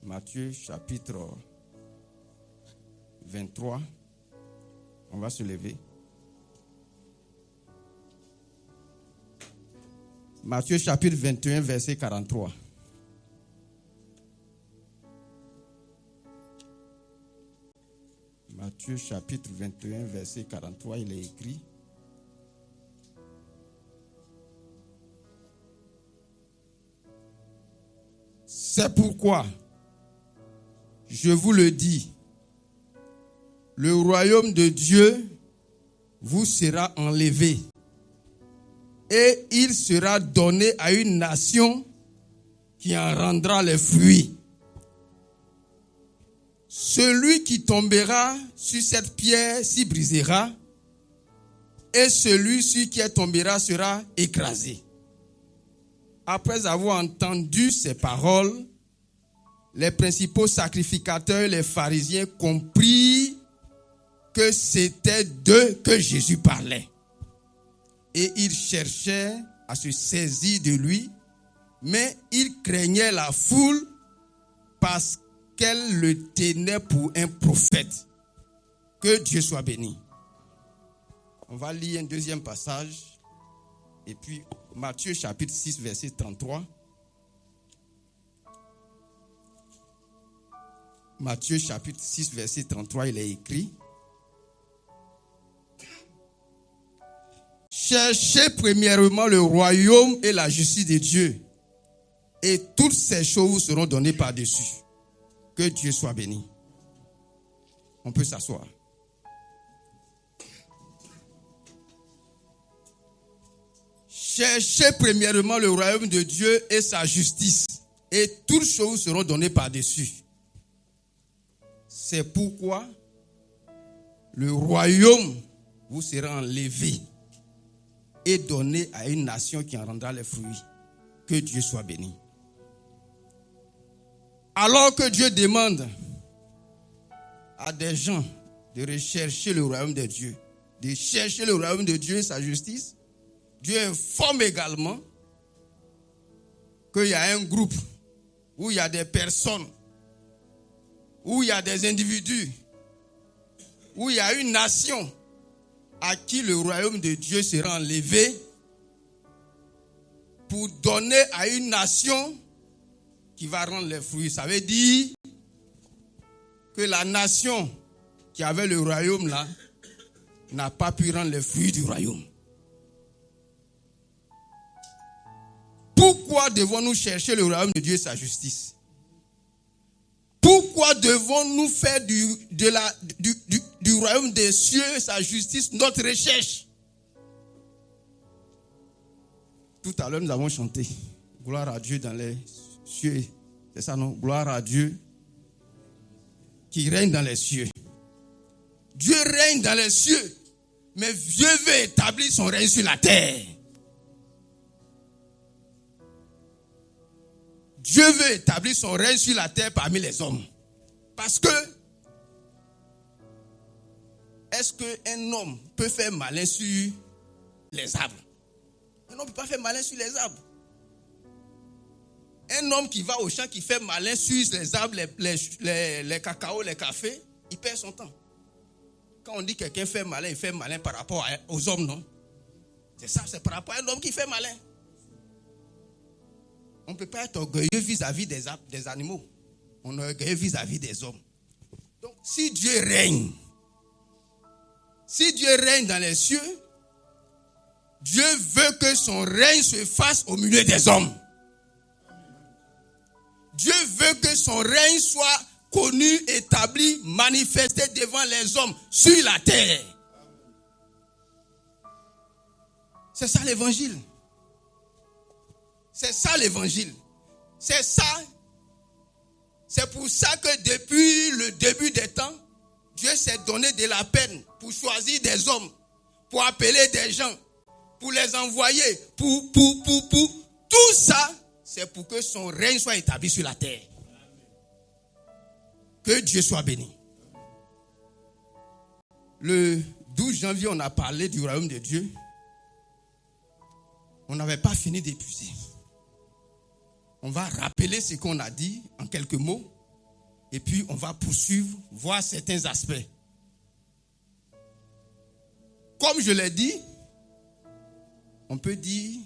Matthieu chapitre 23. On va se lever. Matthieu chapitre 21, verset 43. Matthieu chapitre 21, verset 43, il est écrit: c'est pourquoi, je vous le dis, le royaume de Dieu vous sera enlevé et il sera donné à une nation qui en rendra les fruits. Celui qui tombera sur cette pierre s'y brisera et celui sur qui tombera sera écrasé. Après avoir entendu ces paroles, les principaux sacrificateurs, les pharisiens, comprirent que c'était d'eux que Jésus parlait. Et ils cherchaient à se saisir de lui, mais ils craignaient la foule parce qu'elle le tenait pour un prophète. Que Dieu soit béni. On va lire un deuxième passage. Et puis, Matthieu chapitre 6, verset 33. Matthieu chapitre 6, verset 33, il est écrit: cherchez premièrement le royaume et la justice de Dieu, et toutes ces choses vous seront données par-dessus. Que Dieu soit béni. On peut s'asseoir. Cherchez premièrement le royaume de Dieu et sa justice, et toutes choses vous seront données par-dessus. C'est pourquoi le royaume vous sera enlevé et donné à une nation qui en rendra les fruits. Que Dieu soit béni. Alors que Dieu demande à des gens de rechercher le royaume de Dieu, de chercher le royaume de Dieu et sa justice, Dieu informe également qu'il y a un groupe, où il y a des personnes, où il y a des individus, où il y a une nation à qui le royaume de Dieu sera enlevé pour donner à une nation qui va rendre les fruits. Ça veut dire que la nation qui avait le royaume là n'a pas pu rendre les fruits du royaume. Pourquoi devons-nous chercher le royaume de Dieu et sa justice? Pourquoi devons-nous faire du royaume des cieux et sa justice notre recherche? Tout à l'heure, nous avons chanté gloire à Dieu dans les cieux. C'est ça, non? Gloire à Dieu qui règne dans les cieux. Dieu règne dans les cieux, mais Dieu veut établir son règne sur la terre. Dieu veut établir son règne sur la terre parmi les hommes. Parce que, est-ce qu'un homme peut faire malin sur les arbres? Un homme ne peut pas faire malin sur les arbres. Un homme qui va au champ, qui fait malin sur les arbres, les cacao, les cafés, il perd son temps. Quand on dit que quelqu'un fait malin, il fait malin par rapport aux hommes, non? C'est ça, c'est par rapport à un homme qui fait malin. On ne peut pas être orgueilleux vis-à-vis des animaux. On est orgueilleux vis-à-vis des hommes. Donc, si Dieu règne dans les cieux, Dieu veut que son règne se fasse au milieu des hommes. Dieu veut que son règne soit connu, établi, manifesté devant les hommes sur la terre. C'est ça l'évangile. C'est ça l'évangile. C'est ça. C'est pour ça que depuis le début des temps, Dieu s'est donné de la peine pour choisir des hommes, pour appeler des gens, pour les envoyer, pour. Tout ça, c'est pour que son règne soit établi sur la terre. Que Dieu soit béni. Le 12 janvier, on a parlé du royaume de Dieu. On n'avait pas fini d'épuiser. On va rappeler ce qu'on a dit en quelques mots Et puis, on va poursuivre, voir certains aspects. Comme je l'ai dit, on peut dire,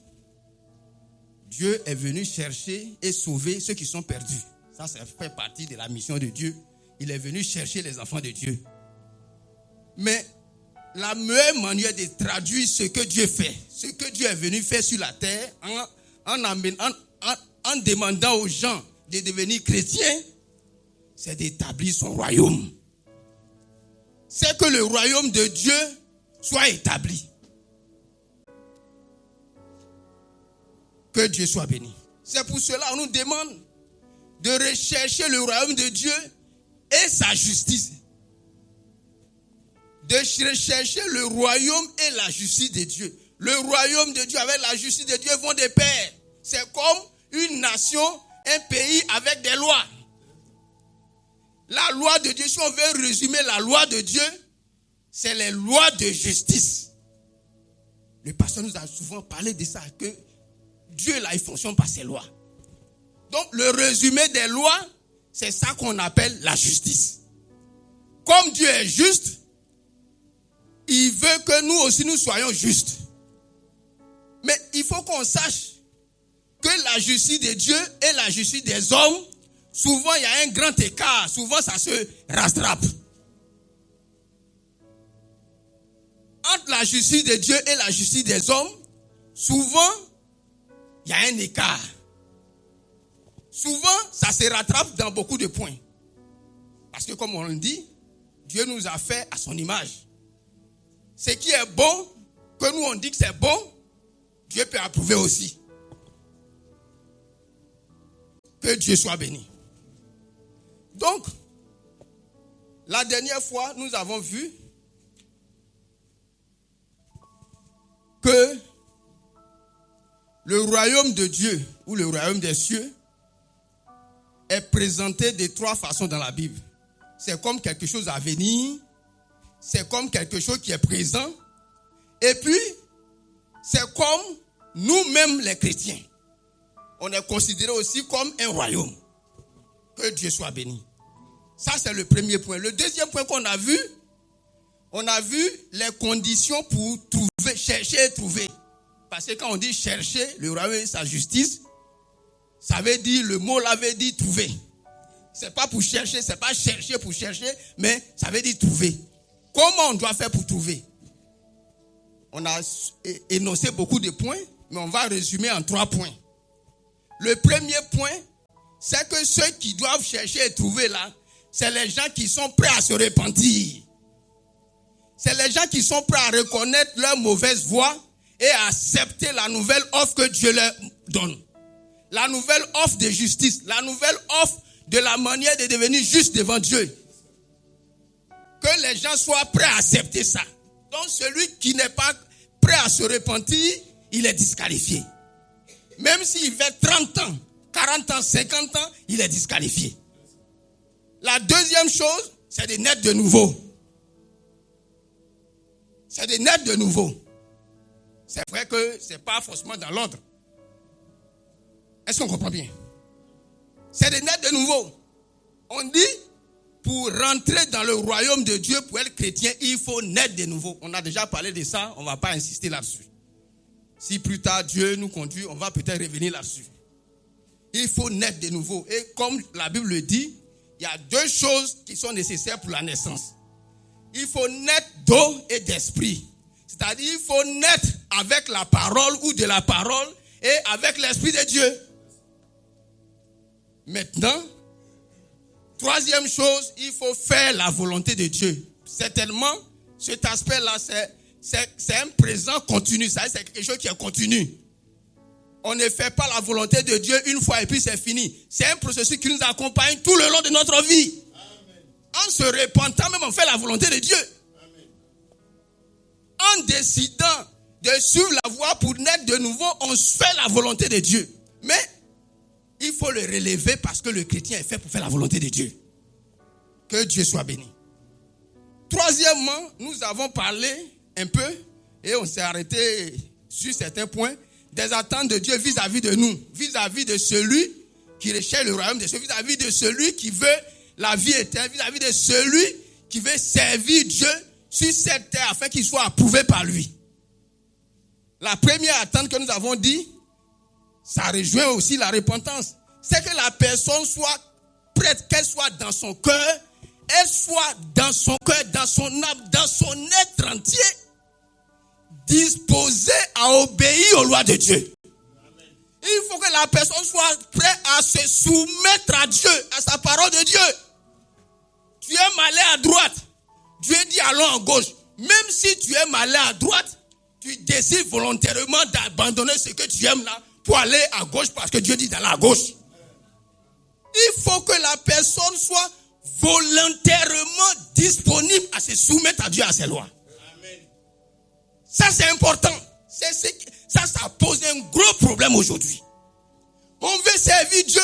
Dieu est venu chercher et sauver ceux qui sont perdus. Ça fait partie de la mission de Dieu. Il est venu chercher les enfants de Dieu. Mais la meilleure manière de traduire ce que Dieu fait, ce que Dieu est venu faire sur la terre, en demandant aux gens de devenir chrétiens, c'est d'établir son royaume. C'est que le royaume de Dieu soit établi. Que Dieu soit béni. C'est pour cela qu'on nous demande de rechercher le royaume de Dieu et sa justice. De rechercher le royaume et la justice de Dieu. Le royaume de Dieu avec la justice de Dieu vont de pair. C'est comme une nation, un pays avec des lois. La loi de Dieu, si on veut résumer la loi de Dieu, c'est les lois de justice. Le pasteur nous a souvent parlé de ça, que Dieu là, il fonctionne par ses lois. Donc le résumé des lois, c'est ça qu'on appelle la justice. Comme Dieu est juste, il veut que nous aussi nous soyons justes. Mais il faut qu'on sache que la justice de Dieu et la justice des hommes, souvent il y a un grand écart, souvent ça se rattrape. Entre la justice de Dieu et la justice des hommes, souvent il y a un écart. Souvent ça se rattrape dans beaucoup de points. Parce que comme on le dit, Dieu nous a fait à son image. Ce qui est bon, que nous on dit que c'est bon, Dieu peut approuver aussi. Que Dieu soit béni. Donc, la dernière fois, nous avons vu que le royaume de Dieu, ou le royaume des cieux, est présenté de trois façons dans la Bible. C'est comme quelque chose à venir, c'est comme quelque chose qui est présent, et puis, c'est comme nous-mêmes les chrétiens. On est considéré aussi comme un royaume. Que Dieu soit béni. Ça, c'est le premier point. Le deuxième point qu'on a vu, on a vu les conditions pour trouver, chercher et trouver. Parce que quand on dit chercher, le royaume et sa justice, ça veut dire, le mot là veut dire trouver. C'est pas pour chercher, c'est pas chercher pour chercher, mais ça veut dire trouver. Comment on doit faire pour trouver? On a énoncé beaucoup de points, mais on va résumer en 3 points. Le premier point, c'est que ceux qui doivent chercher et trouver là, c'est les gens qui sont prêts à se repentir. C'est les gens qui sont prêts à reconnaître leur mauvaise voie et à accepter la nouvelle offre que Dieu leur donne. La nouvelle offre de justice, la nouvelle offre de la manière de devenir juste devant Dieu. Que les gens soient prêts à accepter ça. Donc celui qui n'est pas prêt à se repentir, il est disqualifié. Même s'il fait 30 ans, 40 ans, 50 ans, il est disqualifié. La deuxième chose, c'est de naître de nouveau. C'est de naître de nouveau. C'est vrai que ce n'est pas forcément dans l'ordre. Est-ce qu'on comprend bien? C'est de naître de nouveau. On dit, pour rentrer dans le royaume de Dieu, pour être chrétien, il faut naître de nouveau. On a déjà parlé de ça, on ne va pas insister là-dessus. Si plus tard Dieu nous conduit, on va peut-être revenir là-dessus. Il faut naître de nouveau. Et comme la Bible le dit, il y a 2 choses qui sont nécessaires pour la naissance. Il faut naître d'eau et d'esprit. C'est-à-dire, il faut naître avec la parole ou de la parole et avec l'esprit de Dieu. Maintenant, 3e chose, il faut faire la volonté de Dieu. Certainement, cet aspect-là, c'est un présent continu. Ça, c'est quelque chose qui est continu. On ne fait pas la volonté de Dieu une fois et puis c'est fini. C'est un processus qui nous accompagne tout le long de notre vie. Amen. En se repentant, même on fait la volonté de Dieu. Amen. En décidant de suivre la voie pour naître de nouveau, on fait la volonté de Dieu. Mais il faut le relever parce que le chrétien est fait pour faire la volonté de Dieu. Que Dieu soit béni. 3èmement, nous avons parlé un peu et on s'est arrêté sur certains points des attentes de Dieu vis-à-vis de nous, vis-à-vis de celui qui recherche le royaume de Dieu, vis-à-vis de celui qui veut la vie éternelle vis-à-vis de celui qui veut servir Dieu sur cette terre afin qu'il soit approuvé par lui. La première attente que nous avons dit, ça rejoint aussi la repentance. C'est que la personne soit prête, qu'elle soit dans son cœur, elle soit dans son cœur, dans son âme, dans son être entier, disposée à obéir aux lois de Dieu. Il faut que la personne soit prête à se soumettre à Dieu, à sa parole de Dieu. Tu aimes aller à droite, Dieu dit allons à gauche. Même si tu aimes aller à droite, tu décides volontairement d'abandonner ce que tu aimes là pour aller à gauche parce que Dieu dit d'aller à gauche. Il faut que la personne soit volontairement disponible à se soumettre à Dieu, à ses lois. Amen. Ça c'est important. Ça pose un gros problème aujourd'hui. On veut servir Dieu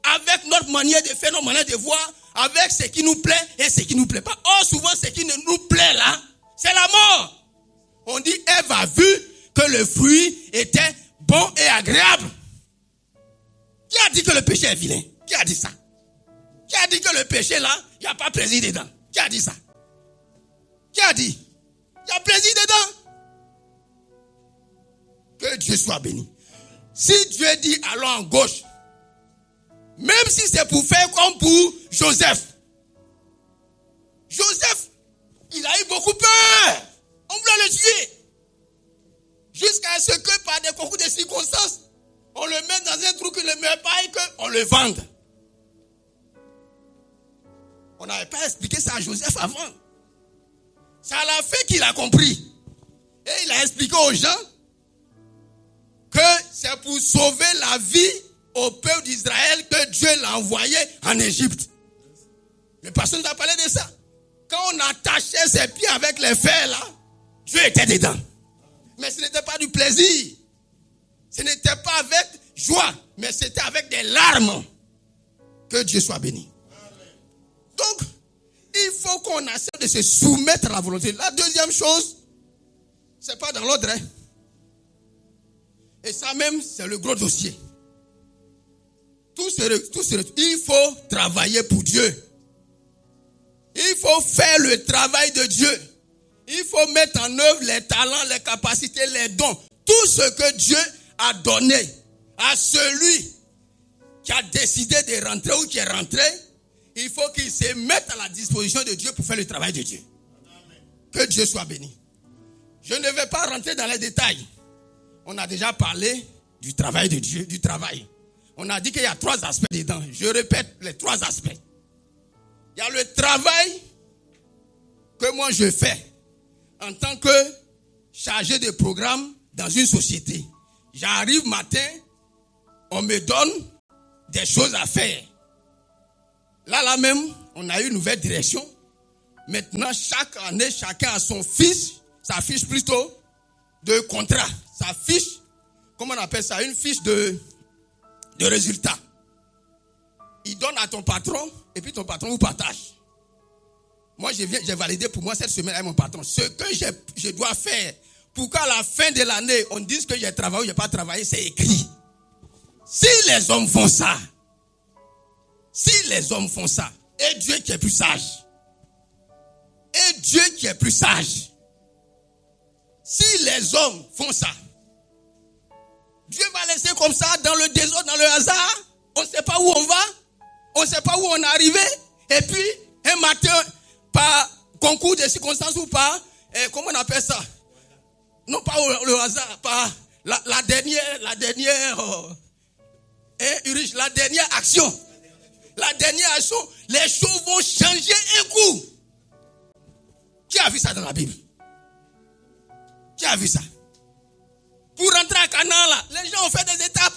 avec notre manière de faire, notre manière de voir, avec ce qui nous plaît et ce qui ne nous plaît pas. Or, souvent, ce qui ne nous plaît là, c'est la mort. On dit, Ève a vu que le fruit était bon et agréable. Qui a dit que le péché est vilain? Qui a dit ça? Qui a dit que le péché là, il n'y a pas plaisir dedans? Qui a dit ça? Qui a dit? Il y a plaisir dedans. Que Dieu soit béni. Si Dieu dit allons en gauche, même si c'est pour faire comme pour Joseph. Joseph, il a eu beaucoup peur. On voulait le tuer. Jusqu'à ce que par des concours de circonstances, on le met dans un trou qui ne le met pas et qu'on le vende. On n'avait pas expliqué ça à Joseph avant. C'est à la fin qu'il a compris. Et il a expliqué aux gens que c'est pour sauver la vie au peuple d'Israël que Dieu l'a envoyé en Égypte. Le pasteur nous a parlé de ça. Quand on attachait ses pieds avec les fers là, Dieu était dedans. Mais ce n'était pas du plaisir. Ce n'était pas avec joie, mais c'était avec des larmes. Que Dieu soit béni. Donc, il faut qu'on essaie de se soumettre à la volonté. La deuxième chose, c'est pas dans l'ordre. Hein. Et ça même, c'est le gros dossier. Il faut travailler pour Dieu. Il faut faire le travail de Dieu. Il faut mettre en œuvre les talents, les capacités, les dons. Tout ce que Dieu a donné à celui qui a décidé de rentrer ou qui est rentré, il faut qu'il se mette à la disposition de Dieu pour faire le travail de Dieu. Amen. Que Dieu soit béni. Je ne vais pas rentrer dans les détails. On a déjà parlé du travail de Dieu, du travail. On a dit qu'il y a 3 aspects dedans. Je répète les 3 aspects. Il y a le travail que moi je fais en tant que chargé de programme dans une société. J'arrive matin, on me donne des choses à faire. Là même, on a eu une nouvelle direction. Maintenant, chaque année, chacun a son fiche, sa fiche plutôt de contrat. Sa fiche, comment on appelle ça? Une fiche de résultat. Il donne à ton patron et puis ton patron vous partage. Moi, j'ai validé pour moi cette semaine avec mon patron. Ce que je dois faire pour qu'à la fin de l'année, on dise que j'ai travaillé ou j'ai pas travaillé, c'est écrit. Si les hommes font ça, et Dieu qui est plus sage, si les hommes font ça, Dieu va laisser comme ça dans le désordre, dans le hasard. On ne sait pas où on va, on ne sait pas où on est arrivé. Et puis, un matin, par concours de circonstances ou par, comment on appelle ça? Non, pas le hasard, par la dernière action. La dernière action, les choses vont changer un coup. Qui a vu ça dans la Bible? Qui a vu ça? Pour rentrer à Canaan, là, les gens ont fait des étapes.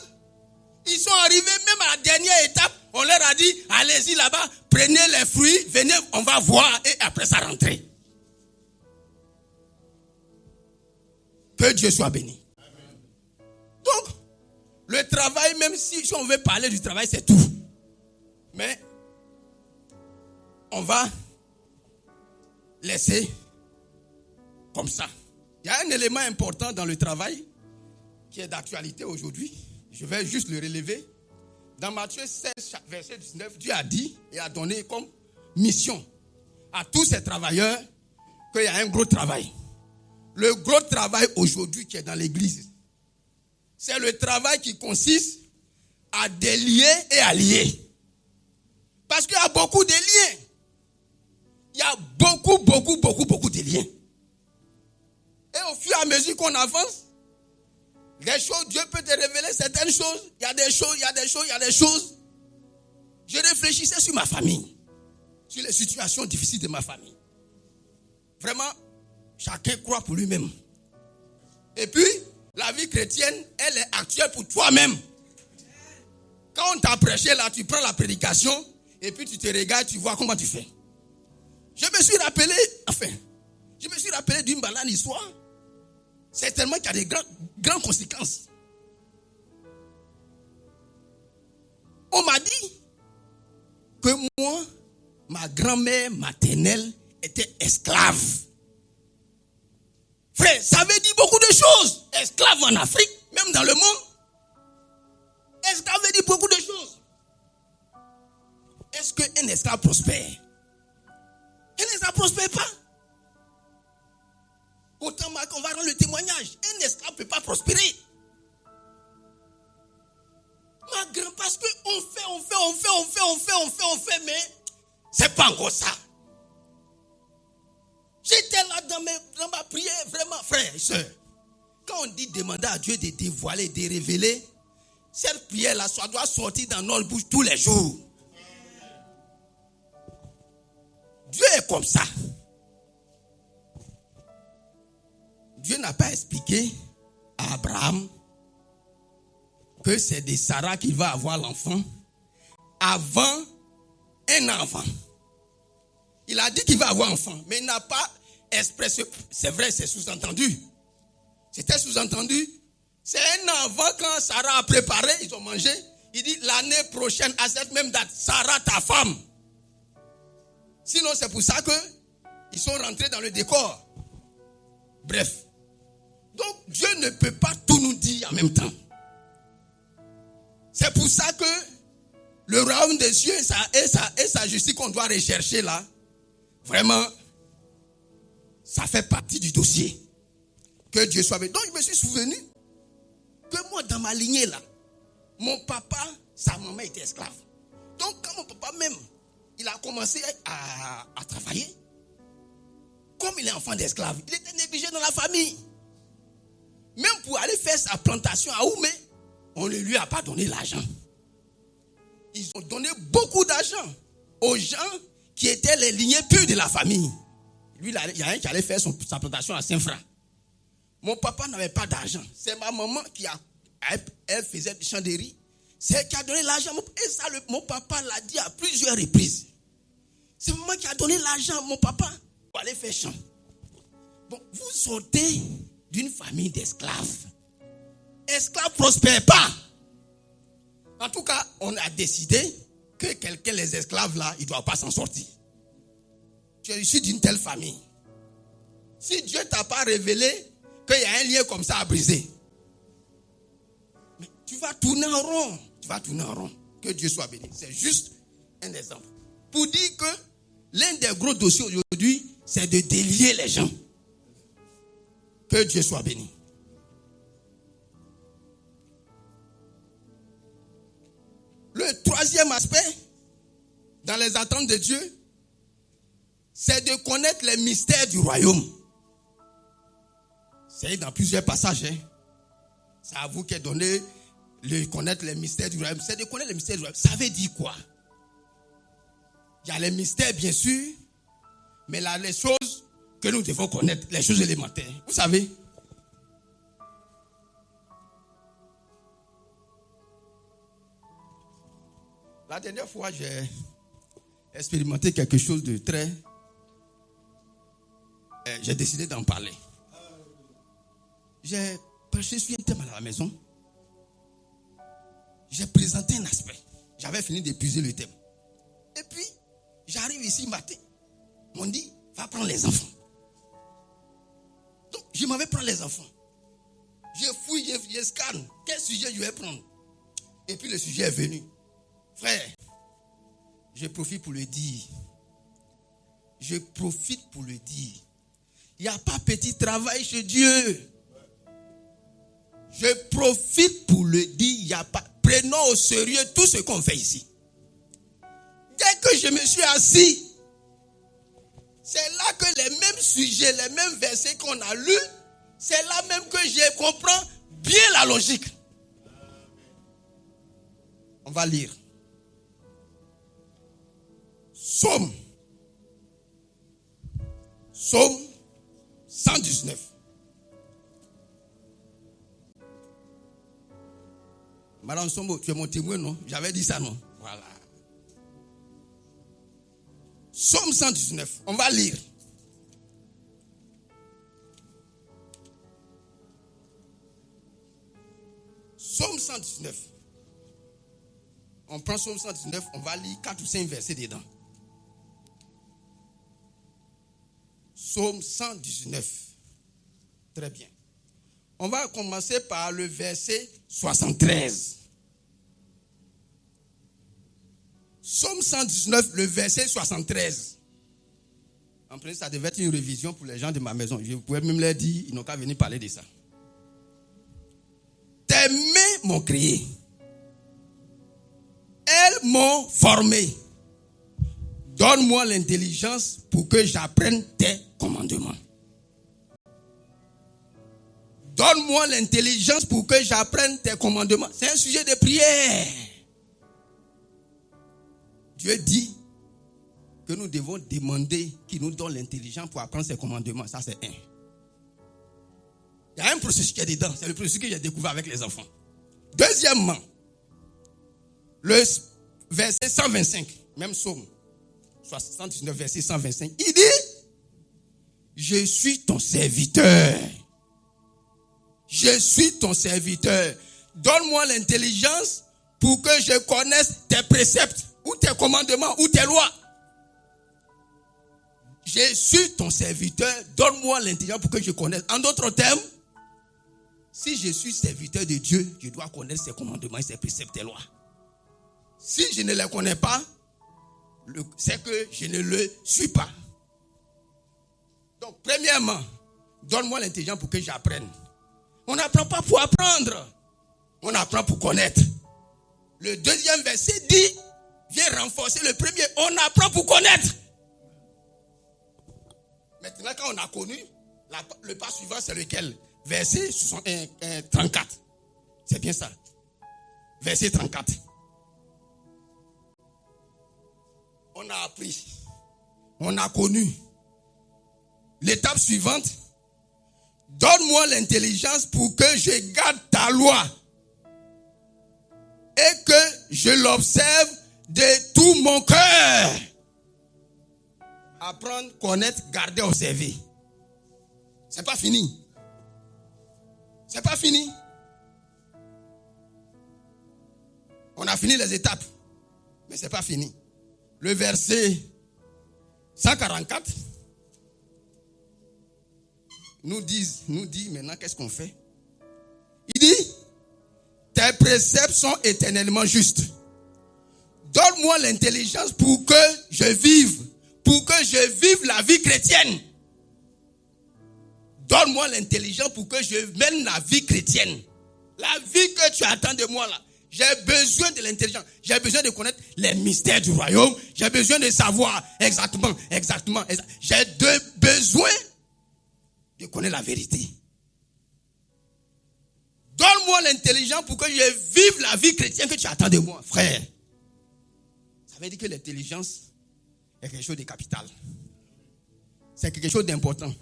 Ils sont arrivés même à la dernière étape. On leur a dit, allez-y là-bas, prenez les fruits, venez, on va voir et après ça rentrer. Que Dieu soit béni. Amen. Donc, le travail, même si on veut parler du travail, c'est tout. Mais, on va laisser comme ça. Il y a un élément important dans le travail qui est d'actualité aujourd'hui. Je vais juste le relever. Dans Matthieu 16, verset 19, Dieu a dit et a donné comme mission à tous ces travailleurs qu'il y a un gros travail. Le gros travail aujourd'hui qui est dans l'église, c'est le travail qui consiste à délier et à lier. Parce qu'il y a beaucoup de liens. Il y a beaucoup de liens. Et au fur et à mesure qu'on avance, les choses, Dieu peut te révéler certaines choses. Il y a des choses. Je réfléchissais sur ma famille, sur les situations difficiles de ma famille. Vraiment, chacun croit pour lui-même. Et puis, la vie chrétienne, elle est actuelle pour toi-même. Quand on t'a prêché là, tu prends la prédication et puis tu te regardes, tu vois comment tu fais. Je me suis rappelé d'une banale histoire. Certainement qu'il y a des grandes conséquences. On m'a dit que moi, ma grand-mère maternelle était esclave. Frère, ça veut dire beaucoup de choses. Esclave en Afrique, même dans le monde. Esclave veut dire beaucoup de choses. Est-ce qu'un esclave prospère? Un esclave ne prospère pas. Autant qu'on va rendre le témoignage. Un esclave ne peut pas prospérer. Ma grand, parce qu'on fait, mais c'est pas encore ça. J'étais là dans ma prière, vraiment, frère et soeur. Quand on dit demander à Dieu de dévoiler, de révéler, cette prière-là, ça doit sortir dans notre bouche tous les jours. Dieu est comme ça. Dieu n'a pas expliqué à Abraham que c'est de Sarah qu'il va avoir l'enfant avant un enfant. Il a dit qu'il va avoir un enfant, mais il n'a pas expressé. C'est vrai, c'est sous-entendu. C'était sous-entendu. C'est un enfant quand Sarah a préparé, ils ont mangé. Il dit l'année prochaine, à cette même date, Sarah, ta femme. Sinon, c'est pour ça qu'ils sont rentrés dans le décor. Bref. Donc, Dieu ne peut pas tout nous dire en même temps. C'est pour ça que le royaume des cieux et sa justice qu'on doit rechercher là, vraiment, ça fait partie du dossier. Que Dieu soit béni. Donc, je me suis souvenu que moi, dans ma lignée là, mon papa, sa maman était esclave. Donc, quand mon papa même, il a commencé à travailler, comme il est enfant d'esclave, il était négligé dans la famille. Même pour aller faire sa plantation à Oumé, on ne lui a pas donné l'argent. Ils ont donné beaucoup d'argent aux gens qui étaient les lignées pures de la famille. Lui, il y a un qui allait faire sa plantation à Saint-Franc. Mon papa n'avait pas d'argent. C'est ma maman elle faisait du champ de riz. C'est elle qui a donné l'argent. Et ça, mon papa l'a dit à plusieurs reprises. C'est maman qui a donné l'argent, mon papa, pour aller faire champ. Bon, vous sortez d'une famille d'esclaves. Esclaves ne prospèrent pas. En tout cas, on a décidé que quelqu'un, les esclaves là, ils ne doivent pas s'en sortir. Tu es issu d'une telle famille. Si Dieu ne t'a pas révélé qu'il y a un lien comme ça à briser, mais tu vas tourner en rond. Tu vas tourner en rond. Que Dieu soit béni. C'est juste un exemple. Pour dire que l'un des gros dossiers aujourd'hui, c'est de délier les gens. Que Dieu soit béni. Le troisième aspect, dans les attentes de Dieu, c'est de connaître les mystères du royaume. C'est dans plusieurs passages. C'est à vous qui est donné de connaître les mystères du royaume. C'est de connaître les mystères du royaume. Ça veut dire quoi? Il y a les mystères, bien sûr, mais là, les choses que nous devons connaître, les choses élémentaires. Vous savez, la dernière fois, j'ai expérimenté quelque chose de très... j'ai décidé d'en parler. J'ai prêché sur un thème à la maison. J'ai présenté un aspect. J'avais fini d'épuiser le thème. Et puis, j'arrive ici matin. On dit, va prendre les enfants. Donc, je m'en vais prendre les enfants. Je fouille, je scanne. Quel sujet je vais prendre? Et puis, le sujet est venu. Frère, je profite pour le dire. Je profite pour le dire. Il n'y a pas petit travail chez Dieu. Je profite pour le dire. Il n'y a pas. Prenons au sérieux tout ce qu'on fait ici. Dès que je me suis assis, c'est là que les mêmes sujets, les mêmes versets qu'on a lus, c'est là même que je comprends bien la logique. On va lire. Psaume 119. Madame Sombo, tu es mon témoin, non? J'avais dit ça, non? Voilà. Psaume 119. On va lire. Psaume 119. On prend Psaume 119, on va lire 4 ou 5 versets dedans. Psaume 119. Très bien. On va commencer par le verset 73. Psaume 119, le verset 73. En principe, ça devait être une révision pour les gens de ma maison. Je pouvais même leur dire, ils n'ont qu'à venir parler de ça. Tes mains m'ont créé. Elles m'ont formé. Donne-moi l'intelligence pour que j'apprenne tes commandements. Donne-moi l'intelligence pour que j'apprenne tes commandements. C'est un sujet de prière. Dieu dit que nous devons demander qu'il nous donne l'intelligence pour apprendre ses commandements. Ça, c'est un. Il y a un processus qui est dedans. C'est le processus que j'ai découvert avec les enfants. Deuxièmement, le verset 125, même psaume 79, verset 125, il dit, je suis ton serviteur. Je suis ton serviteur. Donne-moi l'intelligence pour que je connaisse tes préceptes, ou tes commandements, ou tes lois. Je suis ton serviteur. Donne-moi l'intelligence pour que je connaisse. En d'autres termes, si je suis serviteur de Dieu, je dois connaître ses commandements, ses préceptes, ses lois. Si je ne les connais pas, c'est que je ne le suis pas. Donc, premièrement, donne-moi l'intelligence pour que j'apprenne. On n'apprend pas pour apprendre. On apprend pour connaître. Le deuxième verset dit, vient renforcer le premier. On apprend pour connaître. Maintenant, quand on a connu, le pas suivant, c'est lequel? Verset 34. C'est bien ça. Verset 34. On a appris. On a connu. L'étape suivante. Donne-moi l'intelligence pour que je garde ta loi. Et que je l'observe de tout mon cœur. Apprendre, connaître, garder, observer. C'est pas fini. C'est pas fini. On a fini les étapes. Mais c'est pas fini. Le verset 144 nous dit maintenant qu'est-ce qu'on fait. Il dit, tes préceptes sont éternellement justes. Donne-moi l'intelligence pour que je vive la vie chrétienne. Donne-moi l'intelligence pour que je mène la vie chrétienne. La vie que tu attends de moi là. J'ai besoin de l'intelligence. J'ai besoin de connaître les mystères du royaume. J'ai besoin de savoir exactement. J'ai besoin de connaître la vérité. Donne-moi l'intelligence pour que je vive la vie chrétienne que tu attends de moi, frère. Ça veut dire que l'intelligence est quelque chose de capital. C'est quelque chose d'important.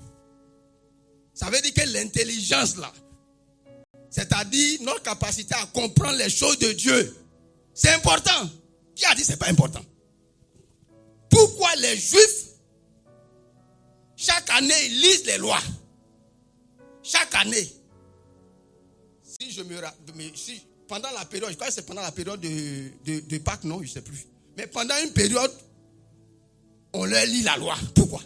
Ça veut dire que l'intelligence là, c'est-à-dire notre capacité à comprendre les choses de Dieu, c'est important. Qui a dit que ce n'est pas important? Pourquoi les Juifs, chaque année, ils lisent les lois? Chaque année. Pendant la période, je crois que c'est pendant la période de Pâques, non, je ne sais plus. Mais pendant une période, on leur lit la loi. Pourquoi?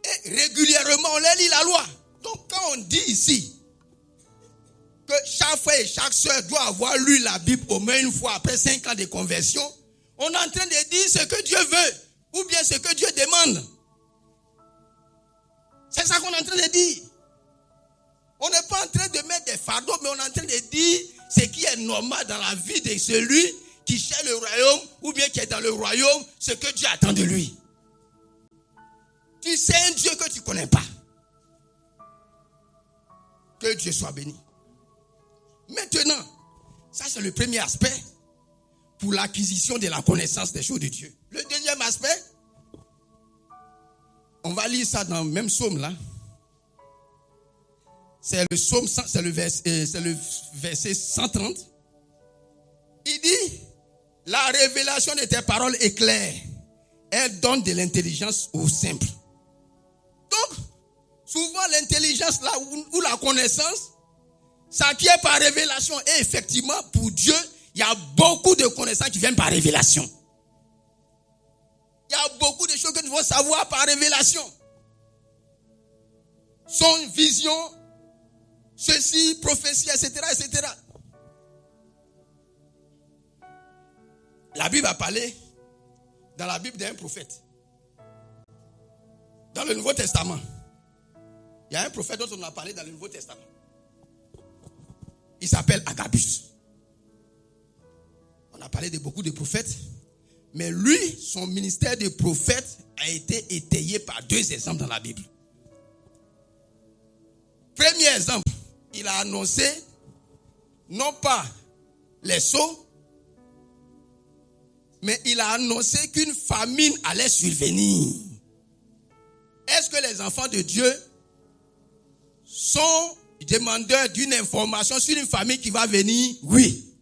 Et régulièrement, on leur lit la loi. Donc, quand on dit ici que chaque frère et chaque soeur doit avoir lu la Bible au moins une fois après 5 ans de conversion, on est en train de dire ce que Dieu veut ou bien ce que Dieu demande. C'est ça qu'on est en train de dire. On n'est pas en train de mettre des fardeaux, mais on est en train de dire ce qui est normal dans la vie de celui qui cherche le royaume ou bien qui est dans le royaume, ce que Dieu attend de lui. Tu sais un Dieu que tu ne connais pas. Que Dieu soit béni. Maintenant, ça c'est le premier aspect pour l'acquisition de la connaissance des choses de Dieu. Le deuxième aspect, on va lire ça dans le même psaume là. C'est le psaume, c'est le verset 130. Il dit, la révélation de tes paroles est claire. Elle donne de l'intelligence aux simples. Donc, souvent l'intelligence là, ou la connaissance, ça acquiert par révélation. Et effectivement, pour Dieu, il y a beaucoup de connaissances qui viennent par révélation. Il y a beaucoup de choses que nous devons savoir par révélation. Son vision, ceci, prophétie, etc., etc. La Bible a parlé dans la Bible d'un prophète. Dans le Nouveau Testament. Il y a un prophète dont on a parlé dans le Nouveau Testament. Il s'appelle Agabus. On a parlé de beaucoup de prophètes. Mais lui, son ministère de prophète a été étayé par 2 exemples dans la Bible. Premier exemple, il a annoncé non pas les sceaux, mais il a annoncé qu'une famine allait survenir. Est-ce que les enfants de Dieu sont demandeurs d'une information sur une famine qui va venir? Oui.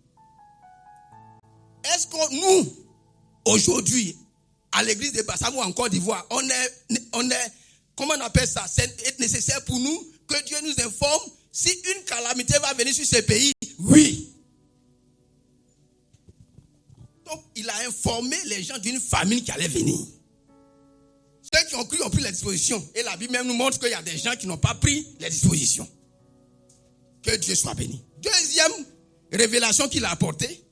Est-ce que nous, aujourd'hui, à l'église de Bassamou en Côte d'Ivoire, on est, comment on appelle ça? C'est nécessaire pour nous que Dieu nous informe si une calamité va venir sur ce pays? Oui. Donc, il a informé les gens d'une famine qui allait venir. Ceux qui ont cru ont pris les dispositions. Et la Bible même nous montre qu'il y a des gens qui n'ont pas pris les dispositions. Que Dieu soit béni. Deuxième révélation qu'il a apportée,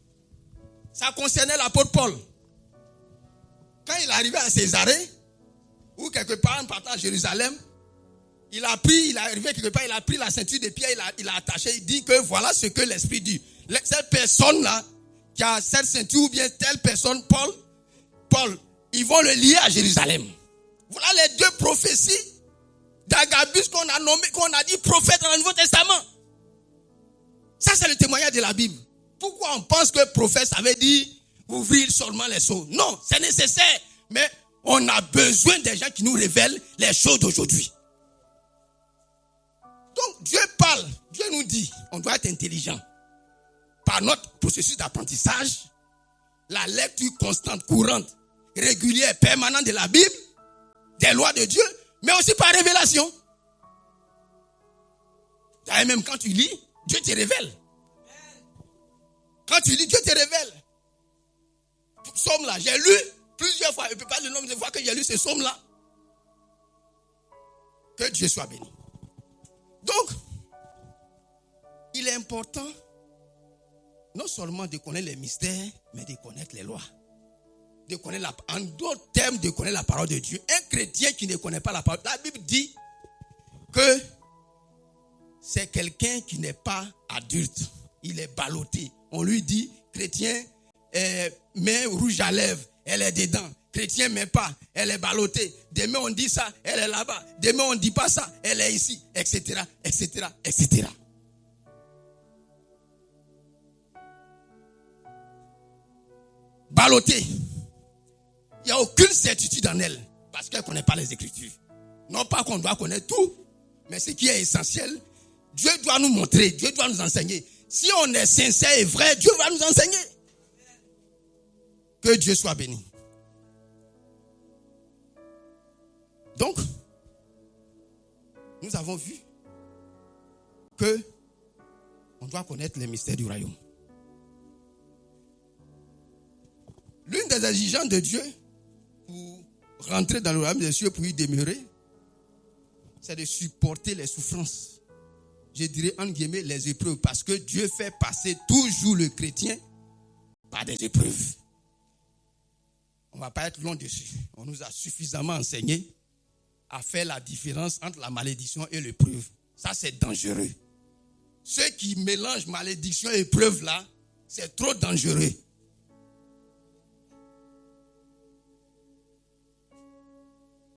ça concernait l'apôtre Paul. Quand il est arrivé à Césarée, ou quelque part en partant à Jérusalem, il est arrivé quelque part, il a pris la ceinture de Pierre, il a attaché, il dit que voilà ce que l'Esprit dit. Cette personne-là, qui a cette ceinture ou bien telle personne, Paul, ils vont le lier à Jérusalem. Voilà les 2 prophéties d'Agabus qu'on a nommé, qu'on a dit prophète dans le Nouveau Testament. Ça, c'est le témoignage de la Bible. Pourquoi on pense que prophète, ça veut dire ouvrir seulement les sceaux? Non, c'est nécessaire. Mais on a besoin des gens qui nous révèlent les choses d'aujourd'hui. Donc, Dieu parle. Dieu nous dit, on doit être intelligent. Par notre processus d'apprentissage, la lecture constante, courante, régulière, permanente de la Bible, des lois de Dieu, mais aussi par révélation. Et même quand tu lis, Dieu te révèle. Quand tu lis, Dieu te révèle. Psaume là, j'ai lu plusieurs fois, je ne peux pas le nombre de fois que j'ai lu ce psaume là. Que Dieu soit béni. Donc, il est important non seulement de connaître les mystères, mais de connaître les lois. De connaître en d'autres termes, de connaître la parole de Dieu. Un chrétien qui ne connaît pas la parole, la Bible dit que c'est quelqu'un qui n'est pas adulte. Il est ballotté. On lui dit, chrétien, met rouge à lèvres, elle est dedans. Chrétien, mais pas, elle est ballottée. Demain, on dit ça, elle est là-bas. Demain, on ne dit pas ça, elle est ici, etc., etc., etc. Ballottée. Il n'y a aucune certitude en elle, parce qu'elle ne connaît pas les Écritures. Non pas qu'on doit connaître tout, mais ce qui est essentiel, Dieu doit nous montrer, Dieu doit nous enseigner. Si on est sincère et vrai, Dieu va nous enseigner. Que Dieu soit béni. Donc, nous avons vu que on doit connaître les mystères du royaume. L'une des exigences de Dieu pour rentrer dans le royaume des cieux, pour y demeurer, c'est de supporter les souffrances. je dirais entre guillemets, les épreuves. Parce que Dieu fait passer toujours le chrétien par des épreuves. On ne va pas être long dessus. On nous a suffisamment enseigné à faire la différence entre la malédiction et l'épreuve. Ça, c'est dangereux. Ceux qui mélangent malédiction et épreuve là, c'est trop dangereux.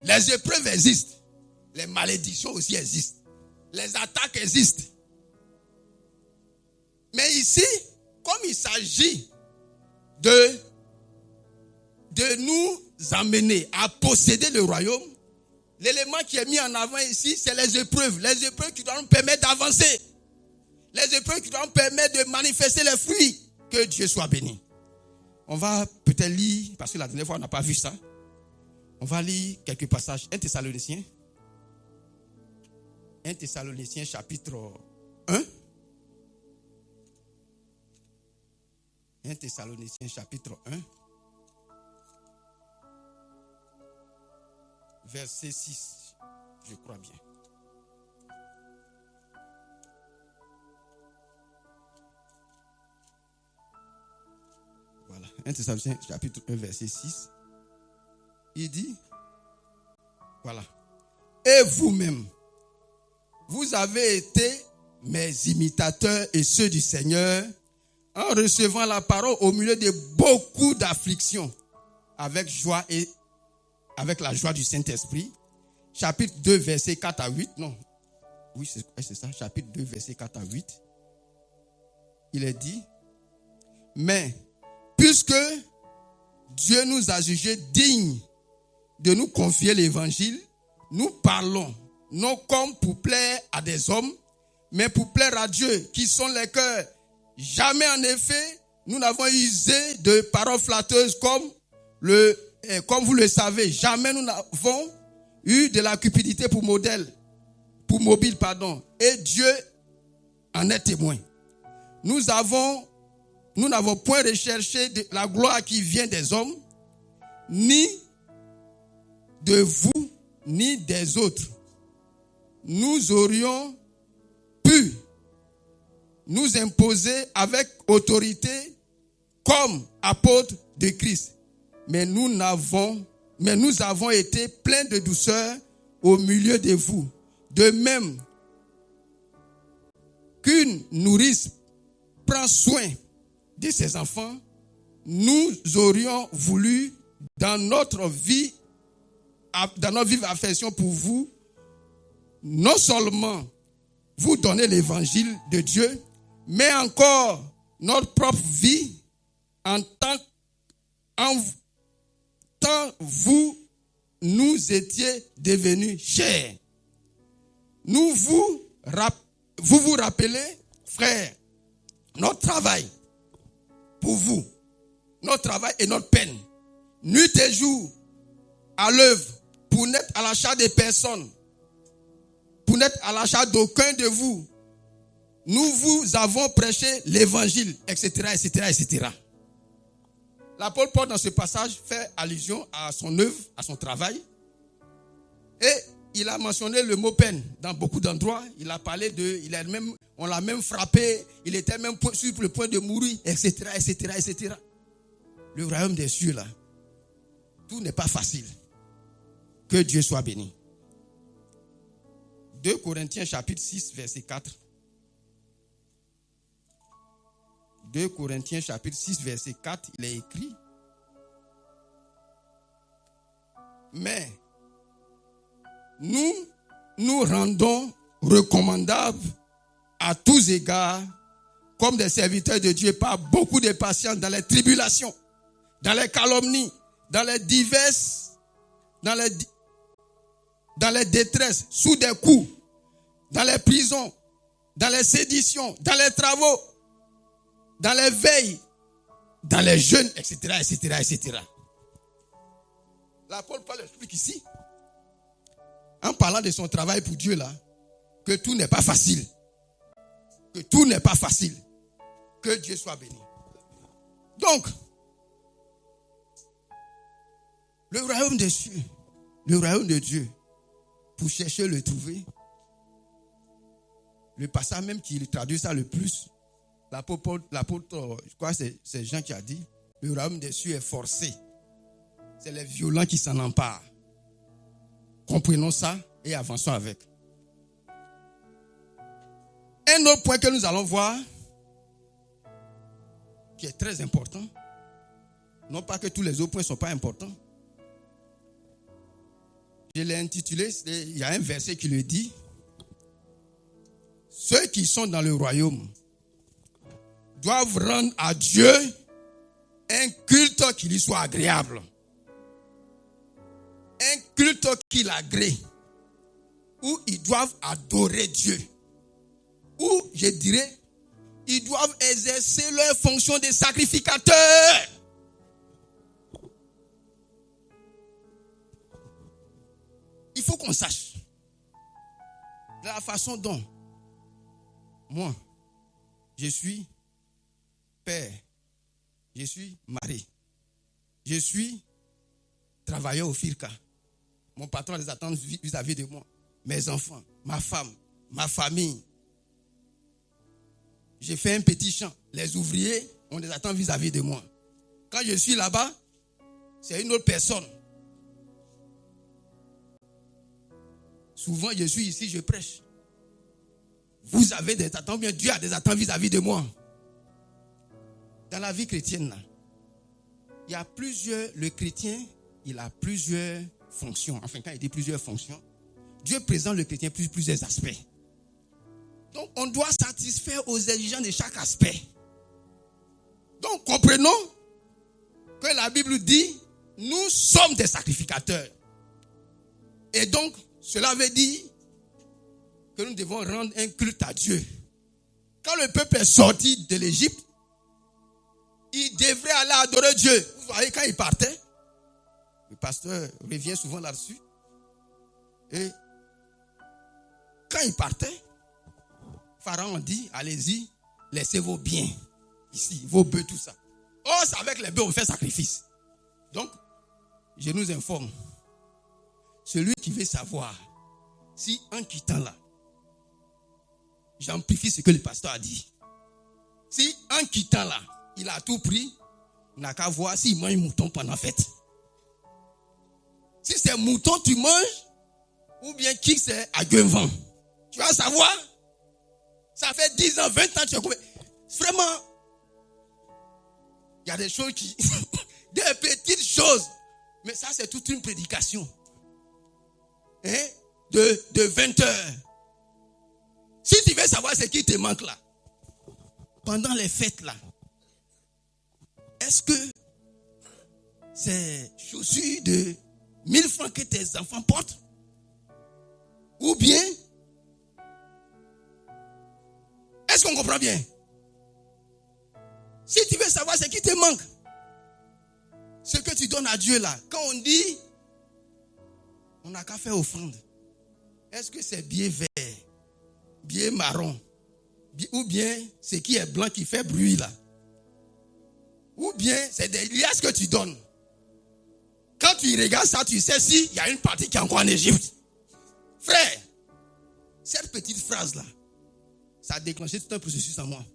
Les épreuves existent. Les malédictions aussi existent. Les attaques existent. Mais ici, comme il s'agit de nous amener à posséder le royaume, l'élément qui est mis en avant ici, c'est les épreuves. Les épreuves qui doivent nous permettre d'avancer. Les épreuves qui doivent nous permettre de manifester les fruits. Que Dieu soit béni. On va peut-être lire, parce que la dernière fois on n'a pas vu ça. On va lire quelques passages. 1 Thessaloniciens. 1 Thessaloniciens chapitre 1. 1 Thessaloniciens chapitre 1. Verset 6. Je crois bien. Voilà. 1 Thessaloniciens chapitre 1 verset 6. Il dit, voilà. Et vous-même, vous avez été mes imitateurs et ceux du Seigneur en recevant la parole au milieu de beaucoup d'afflictions avec joie et avec la joie du Saint-Esprit. Chapitre 2, verset 4 à 8. Non. Oui, c'est ça. Chapitre 2, verset 4 à 8. Il est dit, mais puisque Dieu nous a jugés dignes de nous confier l'évangile, nous parlons, non comme pour plaire à des hommes, mais pour plaire à Dieu, qui sont les cœurs. Jamais en effet, nous n'avons usé de paroles flatteuses comme vous le savez. Jamais nous n'avons eu de la cupidité pour mobile. Et Dieu en est témoin. Nous n'avons point recherché de la gloire qui vient des hommes, ni de vous, ni des autres. Nous aurions pu nous imposer avec autorité comme apôtres de Christ. Mais nous avons été pleins de douceur au milieu de vous. De même qu'une nourrice prend soin de ses enfants, nous aurions voulu dans notre vive affection pour vous, non seulement vous donner l'évangile de Dieu, mais encore notre propre vie en tant vous nous étiez devenus chers. Vous vous rappelez, frères, notre travail pour vous, notre travail et notre peine, nuit et jour, à l'œuvre, pour n'être à l'achat de personne, pour n'être à l'achat d'aucun de vous. Nous vous avons prêché l'évangile, etc., etc., etc. L'apôtre Paul, dans ce passage, fait allusion à son œuvre, à son travail. Et il a mentionné le mot peine dans beaucoup d'endroits. Il a parlé on l'a même frappé, il était même sur le point de mourir, etc., etc., etc. Le royaume des cieux, là, tout n'est pas facile. Que Dieu soit béni. 2 Corinthiens chapitre 6, verset 4. 2 Corinthiens chapitre 6, verset 4, il est écrit. Mais nous rendons recommandables à tous égards comme des serviteurs de Dieu par beaucoup de patience dans les tribulations, dans les calomnies, dans les détresses, sous des coups, dans les prisons, dans les séditions, dans les travaux, dans les veilles, dans les jeûnes, etc., etc., etc. L'apôtre Paul explique ici, en parlant de son travail pour Dieu là, que tout n'est pas facile. Que tout n'est pas facile. Que Dieu soit béni. Donc, le royaume des cieux, le royaume de Dieu, pour chercher le trouver, le passage même qui traduit ça le plus, l'apôtre, je crois que c'est Jean qui a dit, le royaume des cieux est forcé. C'est les violents qui s'en emparent. Comprenons ça et avançons avec. Un autre point que nous allons voir, qui est très important, non pas que tous les autres points ne sont pas importants. Je l'ai intitulé, il y a un verset qui le dit, ceux qui sont dans le royaume doivent rendre à Dieu un culte qui lui soit agréable. Un culte qui l'agrée. Où ils doivent adorer Dieu. Où, je dirais, ils doivent exercer leur fonction de sacrificateurs. Il faut qu'on sache de la façon dont moi, je suis père, je suis mari, je suis travailleur au FIRCA. Mon patron a des attentes vis-à-vis de moi, mes enfants, ma femme, ma famille. J'ai fait un petit champ. Les ouvriers ont des attentes vis-à-vis de moi. Quand je suis là-bas, c'est une autre personne. Souvent, je suis ici, je prêche. Vous avez des attentes, bien Dieu a des attentes vis-à-vis de moi. Dans la vie chrétienne, là, il y a le chrétien, il a plusieurs fonctions. Enfin, quand il dit plusieurs fonctions, Dieu présente le chrétien plusieurs aspects. Donc, on doit satisfaire aux exigences de chaque aspect. Donc, comprenons que la Bible dit, nous sommes des sacrificateurs. Et donc, cela veut dire que nous devons rendre un culte à Dieu. Quand le peuple est sorti de l'Égypte, il devrait aller adorer Dieu. Vous voyez, quand il partait, le pasteur revient souvent là-dessus. Et quand il partait, Pharaon dit, allez-y, laissez vos biens ici, vos bœufs, tout ça. Oh, c'est avec les bœufs on fait sacrifice. Donc, je nous informe, celui qui veut savoir si en quittant là, j'amplifie ce que le pasteur a dit. Si en quittant là, il a tout pris, il n'a qu'à voir s'il mange mouton pendant la fête. Si c'est mouton tu manges, ou bien qui c'est à Guenvan. Tu vas savoir. Ça fait 10 ans, 20 ans, tu as coupé. Vraiment, il y a des choses qui... des petites choses. Mais ça, c'est toute une prédication. Hein? De 20 heures. Si tu veux savoir ce qui te manque là, pendant les fêtes là, est-ce que c'est chaussures de 1000 francs que tes enfants portent? Ou bien, est-ce qu'on comprend bien? Si tu veux savoir ce qui te manque, ce que tu donnes à Dieu là, quand on dit, on n'a qu'à faire offrande. Est-ce que c'est billet vert, billet marron, ou bien ce qui est blanc qui fait bruit là? Ou bien c'est des liasses que tu donnes. Quand tu regardes ça, tu sais si il y a une partie qui est encore en Égypte. Frère, cette petite phrase là, ça a déclenché tout un processus en moi.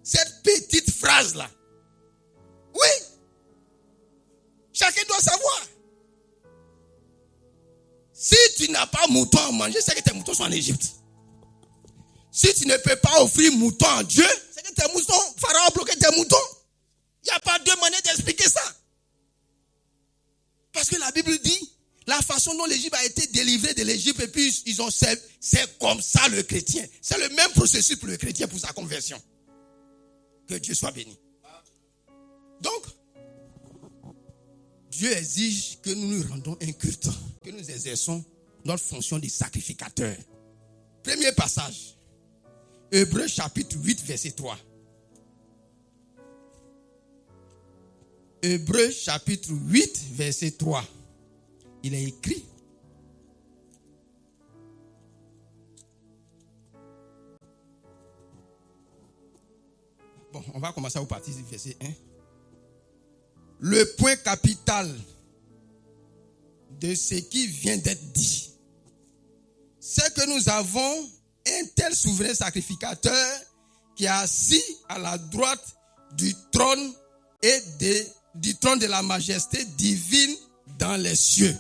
Cette petite phrase là, oui, chacun doit savoir. Si tu n'as pas mouton à manger, c'est que tes moutons sont en Égypte. Si tu ne peux pas offrir mouton à Dieu, c'est que tes moutons, Pharaon a bloqué tes moutons. Il n'y a pas deux manières d'expliquer ça. Parce que la Bible dit, la façon dont l'Égypte a été délivrée de l'Égypte, et puis ils ont servi, c'est comme ça le chrétien. C'est le même processus pour le chrétien pour sa conversion. Que Dieu soit béni. Donc, Dieu exige que nous nous rendons un culte, que nous exerçons notre fonction de sacrificateur. Premier passage, Hébreux chapitre 8, verset 3. Hébreux chapitre 8, verset 3. Il est écrit. Bon, on va commencer à partir du verset 1. Le point capital de ce qui vient d'être dit, c'est que nous avons un tel souverain sacrificateur qui est assis à la droite du trône du trône de la majesté divine dans les cieux.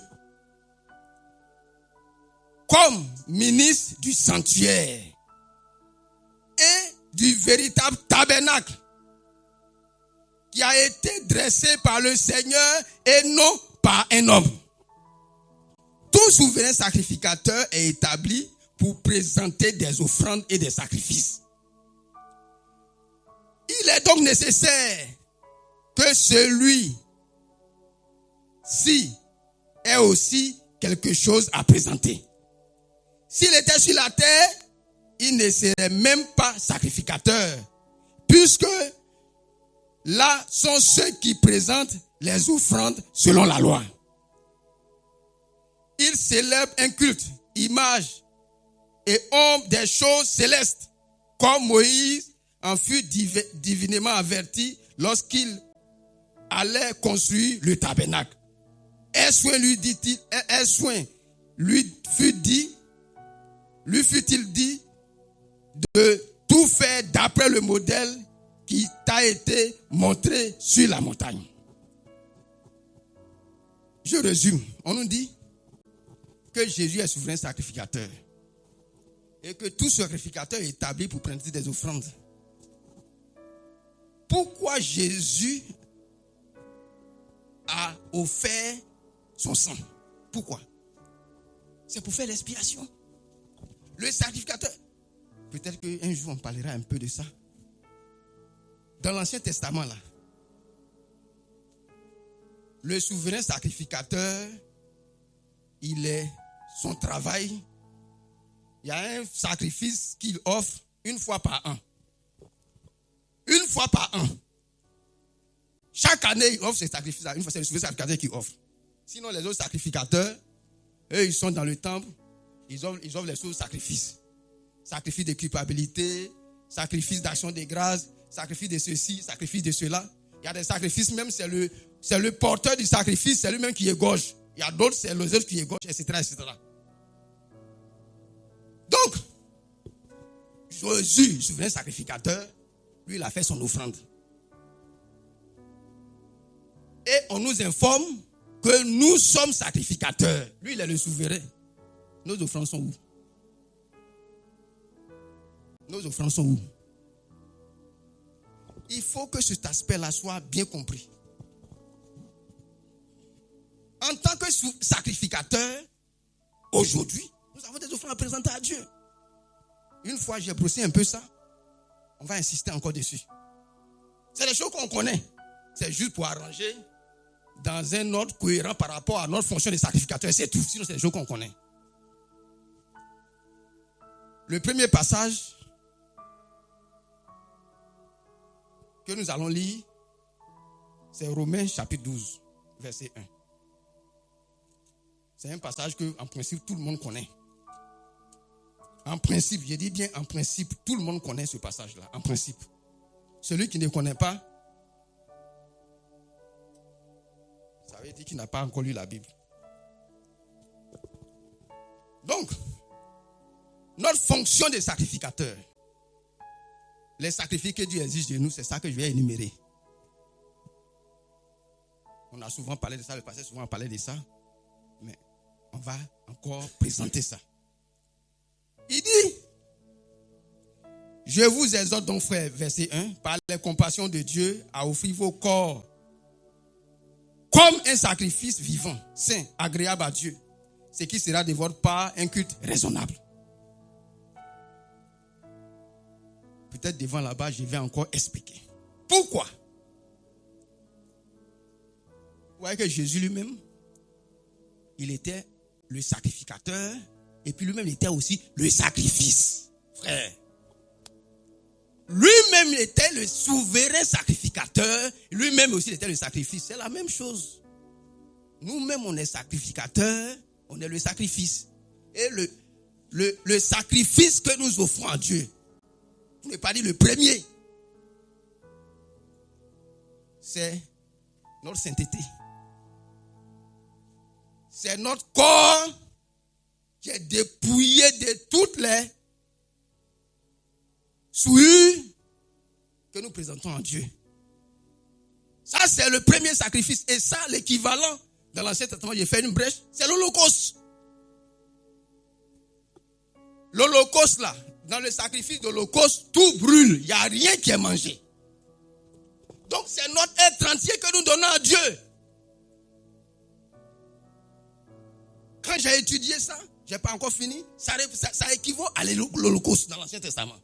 Comme ministre du sanctuaire et du véritable tabernacle qui a été dressé par le Seigneur et non par un homme. Tout souverain sacrificateur est établi pour présenter des offrandes et des sacrifices. Il est donc nécessaire que celui-ci ait aussi quelque chose à présenter. S'il était sur la terre, il ne serait même pas sacrificateur, puisque là sont ceux qui présentent les offrandes selon la loi. Il célèbre un culte, image et ombre des choses célestes, comme Moïse en fut divinement averti lorsqu'il allait construire le tabernacle. Un soin lui fut-il dit de tout faire d'après le modèle qui t'a été montré sur la montagne. Je résume. On nous dit que Jésus est souverain sacrificateur et que tout sacrificateur est établi pour présenter des offrandes. Pourquoi Jésus a offert son sang? Pourquoi? C'est pour faire l'expiation. Le sacrificateur. Peut-être qu'un jour on parlera un peu de ça. Dans l'Ancien Testament, là, le souverain sacrificateur, il est son travail. Il y a un sacrifice qu'il offre une fois par an. Une fois par an. Chaque année, il offre ses sacrifices. Une fois, c'est le souverain sacrificateur qui offre. Sinon, les autres sacrificateurs, eux, ils sont dans le temple. Ils offrent les autres sacrifices. Sacrifice de culpabilité, sacrifice d'action de grâce, sacrifice de ceci, sacrifice de cela. Il y a des sacrifices, même c'est le porteur du sacrifice, c'est lui-même qui égorge. Il y a d'autres, c'est les autres qui égorgent, etc., etc. Donc, Jésus, souverain sacrificateur, lui, il a fait son offrande. Et on nous informe que nous sommes sacrificateurs. Lui, il est le souverain. Nos offrandes sont où? Nos offrandes sont où? Il faut que cet aspect-là soit bien compris. En tant que sacrificateur, aujourd'hui, nous avons des offrandes à présenter à Dieu. Une fois j'ai brossé un peu ça, on va insister encore dessus. C'est des choses qu'on connaît. C'est juste pour arranger dans un ordre cohérent par rapport à notre fonction de sacrificateur. C'est tout. Sinon, c'est des choses qu'on connaît. Le premier passage que nous allons lire, c'est Romains chapitre 12, verset 1. C'est un passage que, en principe, tout le monde connaît. En principe, je dis bien en principe, tout le monde connaît ce passage-là. En principe. Celui qui ne connaît pas, ça veut dire qu'il n'a pas encore lu la Bible. Donc, notre fonction de sacrificateur, les sacrifices que Dieu exige de nous, c'est ça que je vais énumérer. On a souvent parlé de ça, le passé souvent parlé de ça, mais on va encore présenter ça. Il dit, je vous exhorte donc, frères, verset 1, par les compassions de Dieu, à offrir vos corps comme un sacrifice vivant, saint, agréable à Dieu, ce qui sera de votre part un culte raisonnable. Peut-être devant là-bas, je vais encore expliquer. Pourquoi? Vous voyez que Jésus lui-même, il était le sacrificateur et puis lui-même, il était aussi le sacrifice. Frère. Lui-même, il était le souverain sacrificateur. Lui-même aussi, il était le sacrifice. C'est la même chose. Nous-mêmes, on est sacrificateurs, on est le sacrifice. Et le sacrifice que nous offrons à Dieu, pour ne pas dire le premier, c'est notre sainteté. C'est notre corps qui est dépouillé de toutes les souillure que nous présentons à Dieu. Ça, c'est le premier sacrifice. Et ça, l'équivalent dans l'Ancien Testament, j'ai fait une brèche, c'est l'Holocauste. L'Holocauste, là, dans le sacrifice de l'Holocauste, tout brûle. Il n'y a rien qui est mangé. Donc, c'est notre être entier que nous donnons à Dieu. Quand j'ai étudié ça, je n'ai pas encore fini, ça équivaut à l'Holocauste dans l'Ancien Testament.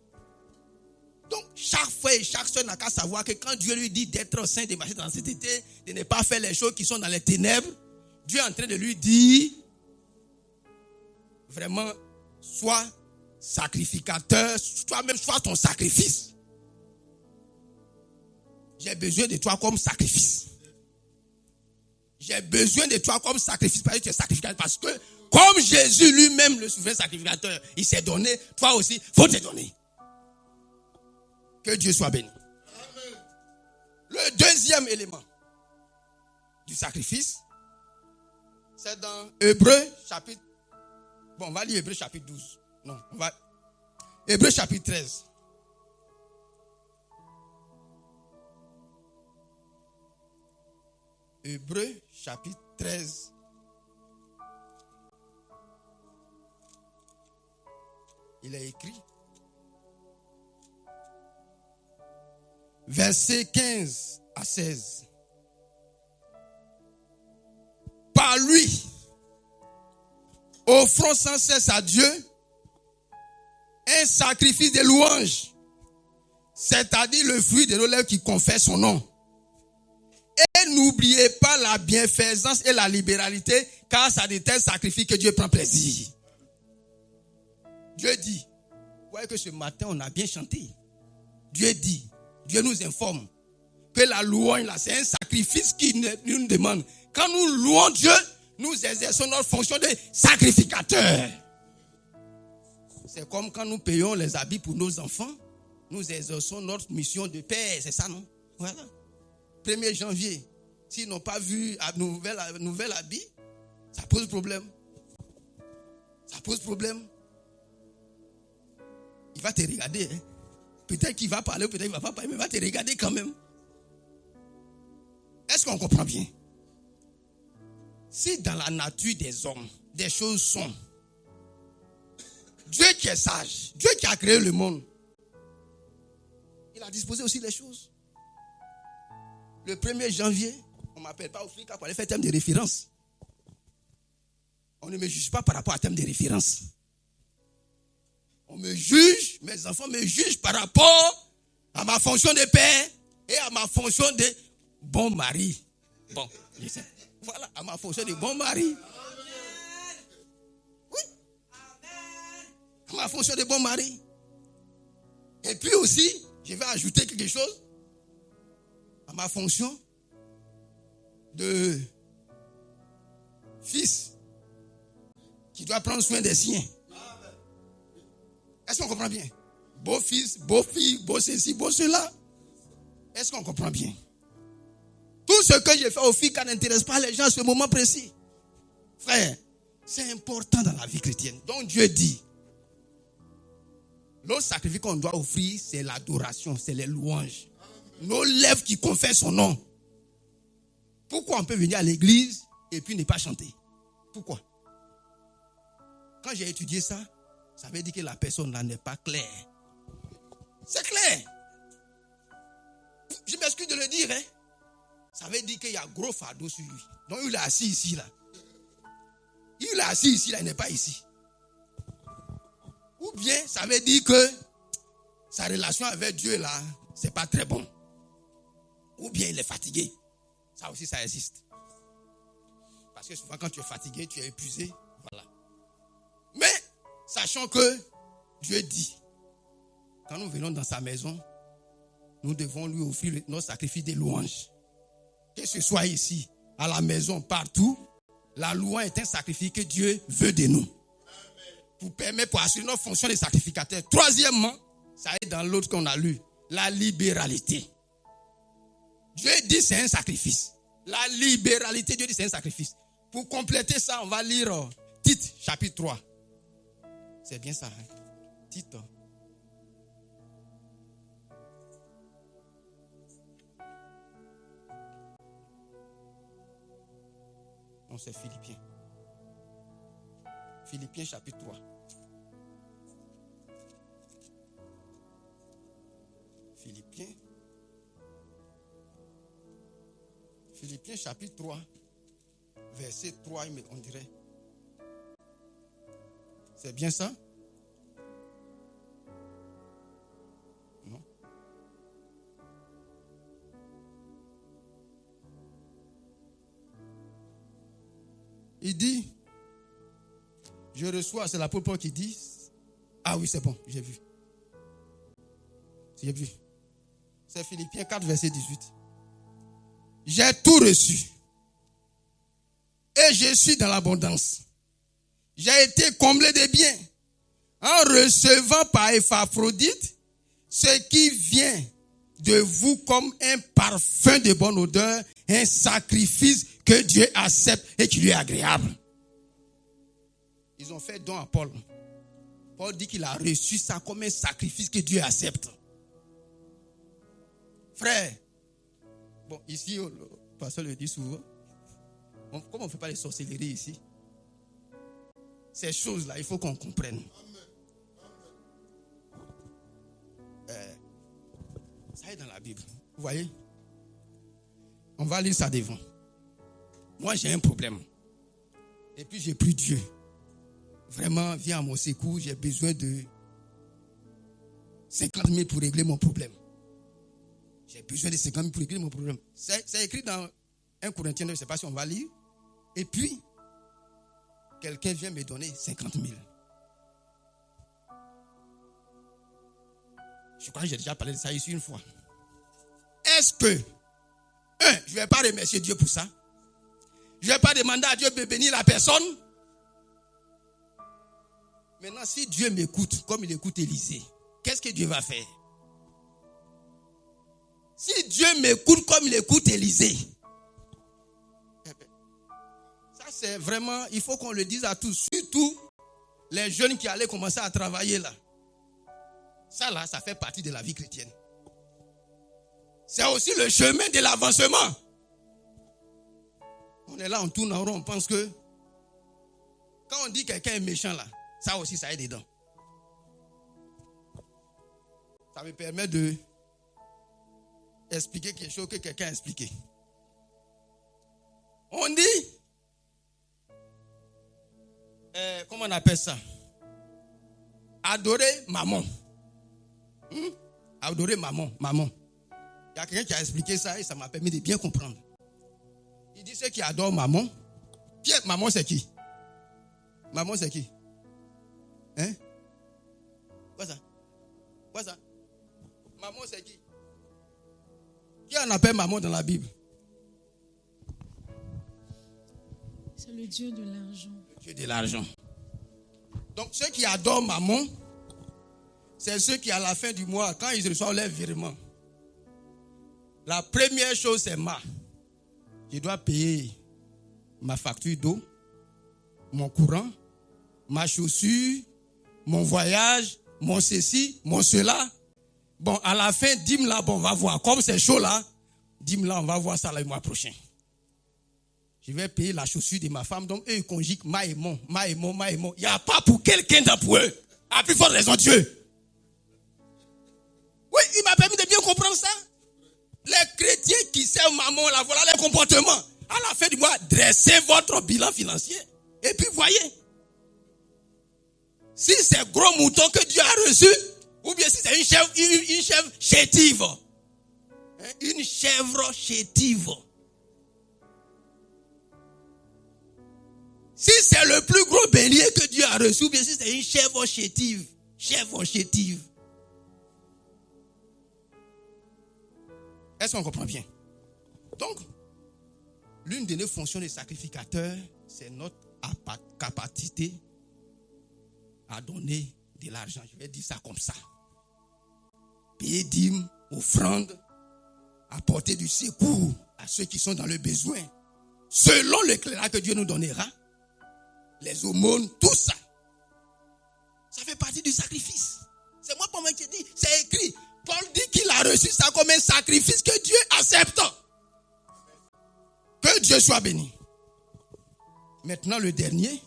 Donc, chaque frère et chaque soeur n'a qu'à savoir que quand Dieu lui dit d'être saint, de marcher dans la sainteté, de ne pas faire les choses qui sont dans les ténèbres, Dieu est en train de lui dire, vraiment, sois sacrificateur, toi-même, sois ton sacrifice. J'ai besoin de toi comme sacrifice. J'ai besoin de toi comme sacrifice parce que tu es sacrificateur. Parce que, comme Jésus lui-même, le souverain sacrificateur, il s'est donné, toi aussi, il faut te donner. Que Dieu soit béni. Amen. Le deuxième élément du sacrifice, c'est dans Hébreux chapitre... Bon, on va lire Hébreux chapitre 12. Non, on va... Hébreux chapitre 13. Hébreux chapitre 13. Il est écrit. Versets 15 à 16. Par lui, offrons sans cesse à Dieu un sacrifice de louange, c'est-à-dire le fruit de nos lèvres qui confesse son nom. Et n'oubliez pas la bienfaisance et la libéralité, car c'est de tels sacrifices que Dieu prend plaisir. Dieu dit, vous voyez que ce matin on a bien chanté. Dieu dit, Dieu nous informe que la louange là, c'est un sacrifice qui nous demande. Quand nous louons Dieu, nous exerçons notre fonction de sacrificateur. C'est comme quand nous payons les habits pour nos enfants, nous exerçons notre mission de père, c'est ça non? Voilà. 1er janvier, s'ils n'ont pas vu un nouvel habit, ça pose problème. Ça pose problème. Il va te regarder. Hein. Peut-être qu'il va parler, peut-être qu'il ne va pas parler, mais il va te regarder quand même. Est-ce qu'on comprend bien? Si dans la nature des hommes, des choses sont, Dieu qui est sage, Dieu qui a créé le monde, il a disposé aussi les choses. Le 1er janvier, on ne m'appelle pas au flic pour aller faire thème de référence. On ne me juge pas par rapport à thème de référence. On me juge, mes enfants me jugent par rapport à ma fonction de père et à ma fonction de bon mari. Bon, je sais. Voilà, à ma fonction de bon mari. Oui. À ma fonction de bon mari. Et puis aussi, je vais ajouter quelque chose à ma fonction de fils qui doit prendre soin des siens. Est-ce qu'on comprend bien? Beau fils, beau fille, beau ceci, beau cela. Est-ce qu'on comprend bien? Tout ce que je fais aux filles, ça n'intéresse pas les gens à ce moment précis. Frère, c'est important dans la vie chrétienne. Donc Dieu dit, l'autre sacrifice qu'on doit offrir, c'est l'adoration, c'est les louanges. Nos lèvres qui confessent son nom. Pourquoi on peut venir à l'église et puis ne pas chanter? Pourquoi? Quand j'ai étudié ça, ça veut dire que la personne là n'est pas claire. C'est clair. Je m'excuse de le dire. Hein? Ça veut dire qu'il y a gros fardeau sur lui. Donc il est assis ici là. Il est assis ici là, il n'est pas ici. Ou bien ça veut dire que sa relation avec Dieu là, c'est pas très bon. Ou bien il est fatigué. Ça aussi ça existe. Parce que souvent quand tu es fatigué, tu es épuisé. Voilà. Mais sachant que Dieu dit, quand nous venons dans sa maison, nous devons lui offrir notre sacrifice de louange. Que ce soit ici, à la maison, partout, la louange est un sacrifice que Dieu veut de nous. Pour assurer notre fonction de sacrificateur. Troisièmement, ça est dans l'autre qu'on a lu, la libéralité. Dieu dit c'est un sacrifice. La libéralité, Dieu dit c'est un sacrifice. Pour compléter ça, on va lire Tite, chapitre 3. C'est bien ça. Hein? Tite. c'est Philippiens. Philippiens chapitre 3. Philippiens chapitre 3, verset 3, on dirait. C'est bien ça? Non? Il dit, je reçois, c'est l'apôtre Paul qui dit, ah oui, c'est bon, j'ai vu. J'ai vu. C'est Philippiens 4, verset 18. J'ai tout reçu. Et je suis dans l'abondance. J'ai été comblé de biens en recevant par Épaphrodite ce qui vient de vous comme un parfum de bonne odeur, un sacrifice que Dieu accepte et qui lui est agréable. Ils ont fait don à Paul. Paul dit qu'il a reçu ça comme un sacrifice que Dieu accepte. Frère, bon, ici, le pasteur le dit souvent, comme on ne fait pas les sorcelleries ici, ces choses-là, il faut qu'on comprenne. Ça est dans la Bible. Vous voyez? On va lire ça devant. Moi, j'ai un problème. Et puis, j'ai pris Dieu. Vraiment, viens à mon secours, j'ai besoin de 50 000 pour régler mon problème. J'ai besoin de 50 000 pour régler mon problème. C'est écrit dans 1 Corinthiens 9, je ne sais pas si on va lire. Et puis, quelqu'un vient me donner 50 000. Je crois que j'ai déjà parlé de ça ici une fois. Est-ce que, je ne vais pas remercier Dieu pour ça? Je ne vais pas demander à Dieu de bénir la personne? Maintenant, si Dieu m'écoute comme il écoute Élisée, qu'est-ce que Dieu va faire? Si Dieu m'écoute comme il écoute Élisée, ça c'est vraiment, il faut qu'on le dise à tous, surtout les jeunes qui allaient commencer à travailler là. Ça là, ça fait partie de la vie chrétienne. C'est aussi le chemin de l'avancement. On est là, on tourne en rond, on pense que quand on dit quelqu'un est méchant là, ça aussi ça est dedans. Ça me permet de expliquer quelque chose que quelqu'un a expliqué. On dit, comment on appelle ça? Adorer maman. Adorer maman. Il y a quelqu'un qui a expliqué ça et ça m'a permis de bien comprendre. Il dit ceux qui adorent maman. Maman c'est qui? Maman c'est qui? Hein? Quoi ça? Maman c'est qui? Qui en appelle maman dans la Bible? C'est le Dieu de l'argent. Le Dieu de l'argent. Donc ceux qui adorent maman, c'est ceux qui à la fin du mois, quand ils reçoivent leur virement, la première chose c'est je dois payer ma facture d'eau, mon courant, ma chaussure, mon voyage, mon ceci, mon cela. Bon, à la fin, dîme là, bon, on va voir. Comme c'est chaud là, dîme là, on va voir ça le mois prochain. Je vais payer la chaussure de ma femme. Donc, eux, ils conjuguent ma et mon. Il n'y a pas pour quelqu'un d'autre pour eux. À plus forte raison, Dieu. Oui, il m'a permis de bien comprendre ça. Les chrétiens qui servent maman, là, voilà leur comportement. À la fin du mois, dressez votre bilan financier. Et puis, voyez. Si c'est gros mouton que Dieu a reçu, ou bien si c'est une chèvre chétive. Une chèvre chétive. Si c'est le plus gros bélier que Dieu a reçu, ou bien si c'est une chèvre chétive. Est-ce qu'on comprend bien? Donc, l'une de nos fonctions de sacrificateur, c'est notre capacité à donner de l'argent. Je vais dire ça comme ça. Payer dîmes, offrandes, apporter du secours à ceux qui sont dans le besoin. Selon l'éclairage que Dieu nous donnera, les aumônes, tout ça. Ça fait partie du sacrifice. C'est moi pour moi qui dis, c'est écrit. Paul dit qu'il a reçu ça comme un sacrifice que Dieu accepte. Que Dieu soit béni. Maintenant, le dernier,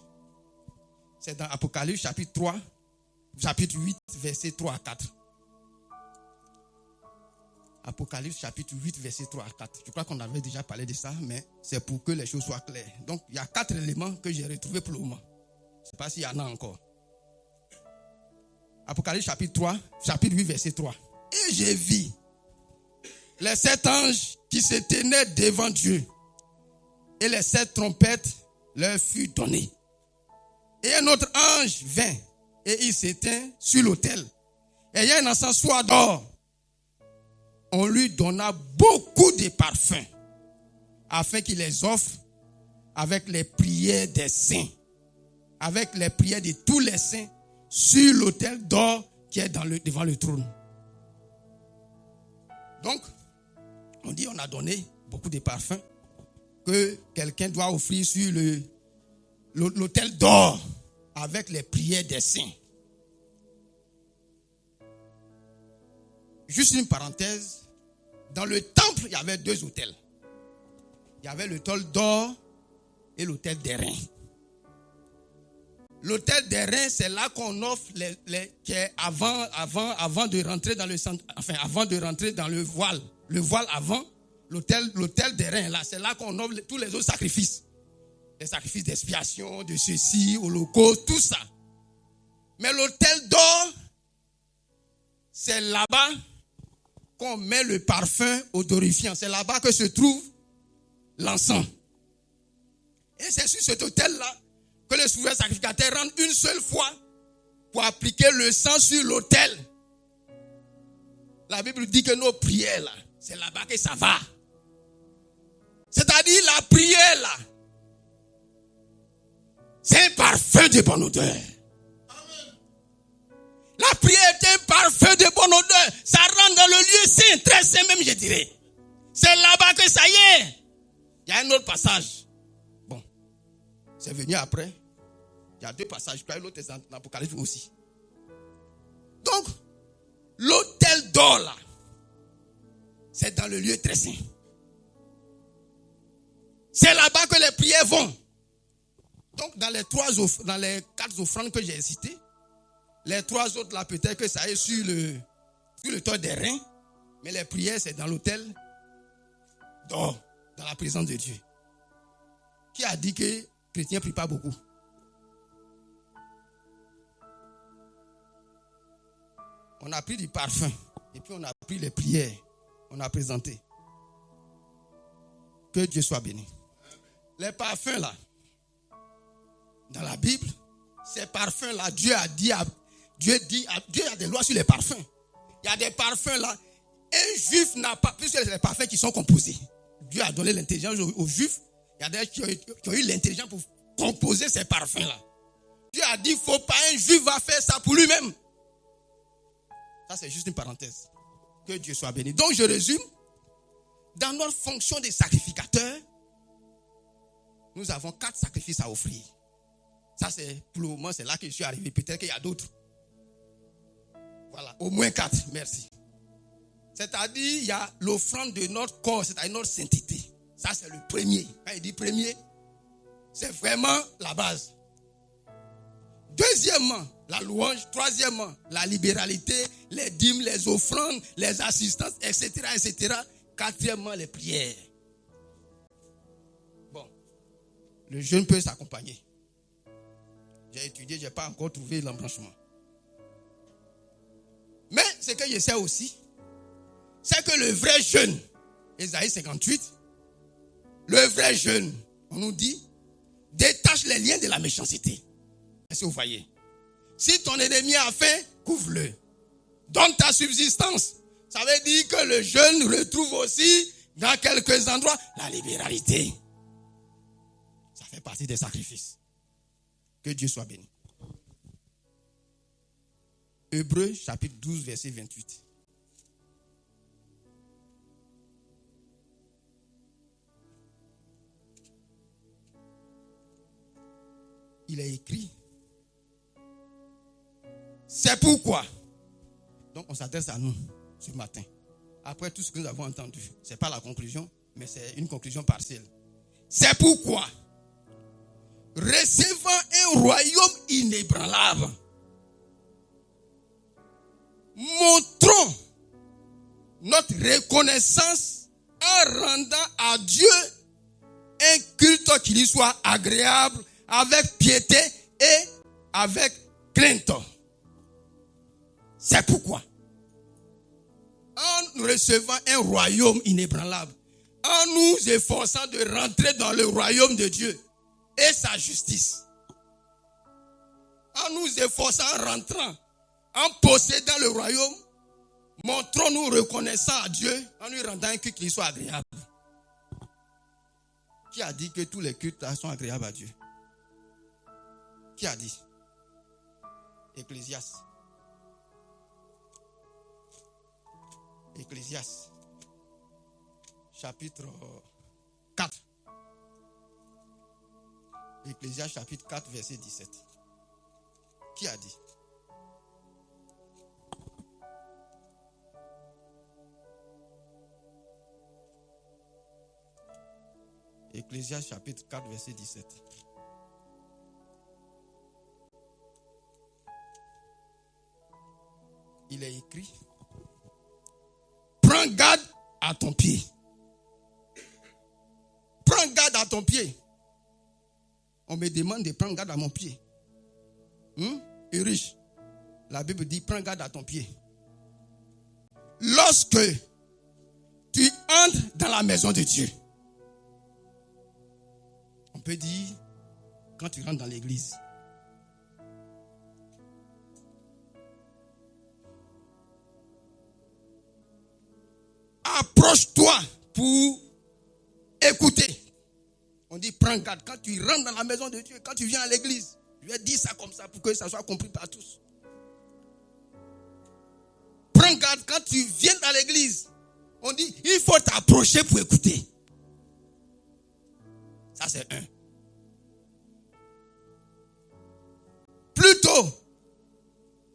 c'est dans Apocalypse chapitre 8, versets 3 à 4. Apocalypse chapitre 8, versets 3 à 4. Je crois qu'on avait déjà parlé de ça, mais c'est pour que les choses soient claires. Donc, il y a 4 éléments que j'ai retrouvés pour le moment. Je ne sais pas s'il y en a encore. Apocalypse chapitre 8, verset 3. Et j'ai vu les 7 anges qui se tenaient devant Dieu. Et les 7 trompettes leur furent données. Et un autre ange vint et il s'éteint sur l'autel. Ayant un encensoir d'or, on lui donna beaucoup de parfums afin qu'il les offre avec les prières des saints, avec les prières de tous les saints sur l'autel d'or qui est devant le trône. Donc, on dit on a donné beaucoup de parfums que quelqu'un doit offrir sur l'autel d'or avec les prières des saints. Juste une parenthèse, dans le temple, il y avait 2 autels. Il y avait l'autel d'or et l'autel d'airain. L'autel d'airain, c'est là qu'on offre avant de rentrer dans le centre, enfin avant de rentrer dans le voile. Le voile avant, l'autel d'airain, là, c'est là qu'on offre tous les autres sacrifices. Les sacrifices d'expiation, de ceci, holocauste, tout ça. Mais l'autel d'or, c'est là-bas qu'on met le parfum odorifiant. C'est là-bas que se trouve l'encens. Et c'est sur cet autel-là que les souverains sacrificateurs rentrent une seule fois pour appliquer le sang sur l'autel. La Bible dit que nos prières, là, c'est là-bas que ça va. C'est-à-dire la prière, là, c'est un parfum de bonne odeur. La prière est un parfum de bonne odeur. Ça rentre dans le lieu saint, très saint même, je dirais. C'est là-bas que ça y est. Il y a un autre passage. Bon, c'est venu après. Il y a 2 passages. Je crois que l'autre est dans l'Apocalypse aussi. Donc, l'autel d'or là, c'est dans le lieu très saint. C'est là-bas que les prières vont. Donc, dans les 4 offrandes que j'ai citées, les 3 autres là, peut-être que ça est sur le toit des reins, mais les prières, c'est dans l'autel d'or, dans la présence de Dieu. Qui a dit que les chrétiens ne prient pas beaucoup? On a pris du parfum, et puis on a pris les prières, on a présenté. Que Dieu soit béni. Les parfums là, dans la Bible, ces parfums là, Dieu a des lois sur les parfums. Il y a des parfums là, un juif n'a pas, puisque c'est les parfums qui sont composés. Dieu a donné l'intelligence aux juifs. Il y a des qui ont eu l'intelligence pour composer ces parfums là. Dieu a dit, il ne faut pas un juif va faire ça pour lui-même. Ça c'est juste une parenthèse. Que Dieu soit béni. Donc je résume. Dans notre fonction de sacrificateur, nous avons 4 sacrifices à offrir. Ça c'est pour le moment, c'est là que je suis arrivé. Peut-être qu'il y a d'autres. Voilà, au moins 4, merci. C'est-à-dire, il y a l'offrande de notre corps, c'est-à-dire notre sainteté. Ça c'est le premier. Quand il dit premier, c'est vraiment la base. Deuxièmement, la louange. Troisièmement, la libéralité, les dîmes, les offrandes, les assistances, etc., etc. Quatrièmement, les prières. Bon, le jeûne peut s'accompagner. J'ai étudié, je n'ai pas encore trouvé l'embranchement. Mais ce que je sais aussi, c'est que le vrai jeûne, Ésaïe 58, le vrai jeûne, on nous dit, détache les liens de la méchanceté. Est-ce que vous voyez? Si ton ennemi a faim, couvre-le. Donne ta subsistance. Ça veut dire que le jeûne retrouve aussi, dans quelques endroits, la libéralité. Ça fait partie des sacrifices. Que Dieu soit béni. Hébreux chapitre 12, verset 28. Il est écrit. C'est pourquoi. Donc on s'adresse à nous ce matin. Après tout ce que nous avons entendu. Ce n'est pas la conclusion, mais c'est une conclusion partielle. C'est pourquoi recevant un royaume inébranlable. Montrons notre reconnaissance en rendant à Dieu un culte qui lui soit agréable, avec piété et avec crainte. C'est pourquoi, en recevant un royaume inébranlable, en nous efforçant de rentrer dans le royaume de Dieu et sa justice, en nous efforçant, en rentrant, en possédant le royaume, montrons-nous reconnaissants à Dieu en lui rendant un culte qui soit agréable. Qui a dit que tous les cultes sont agréables à Dieu? Qui a dit? Ecclésiaste. Ecclésiaste. Chapitre 4. Ecclésiaste chapitre 4, verset 17. Qui a dit? Ecclésiaste chapitre 4, verset 17. Il est écrit: prends garde à ton pied. Prends garde à ton pied. On me demande de prendre garde à mon pied. Et riche. La Bible dit: prends garde à ton pied. Lorsque tu entres dans la maison de Dieu, on peut dire quand tu rentres dans l'église. Approche-toi pour écouter. On dit prends garde quand tu rentres dans la maison de Dieu, quand tu viens à l'église. Je vais dire ça comme ça pour que ça soit compris par tous. Prends garde quand tu viens dans l'église. On dit il faut t'approcher pour écouter. Ça c'est un. Plutôt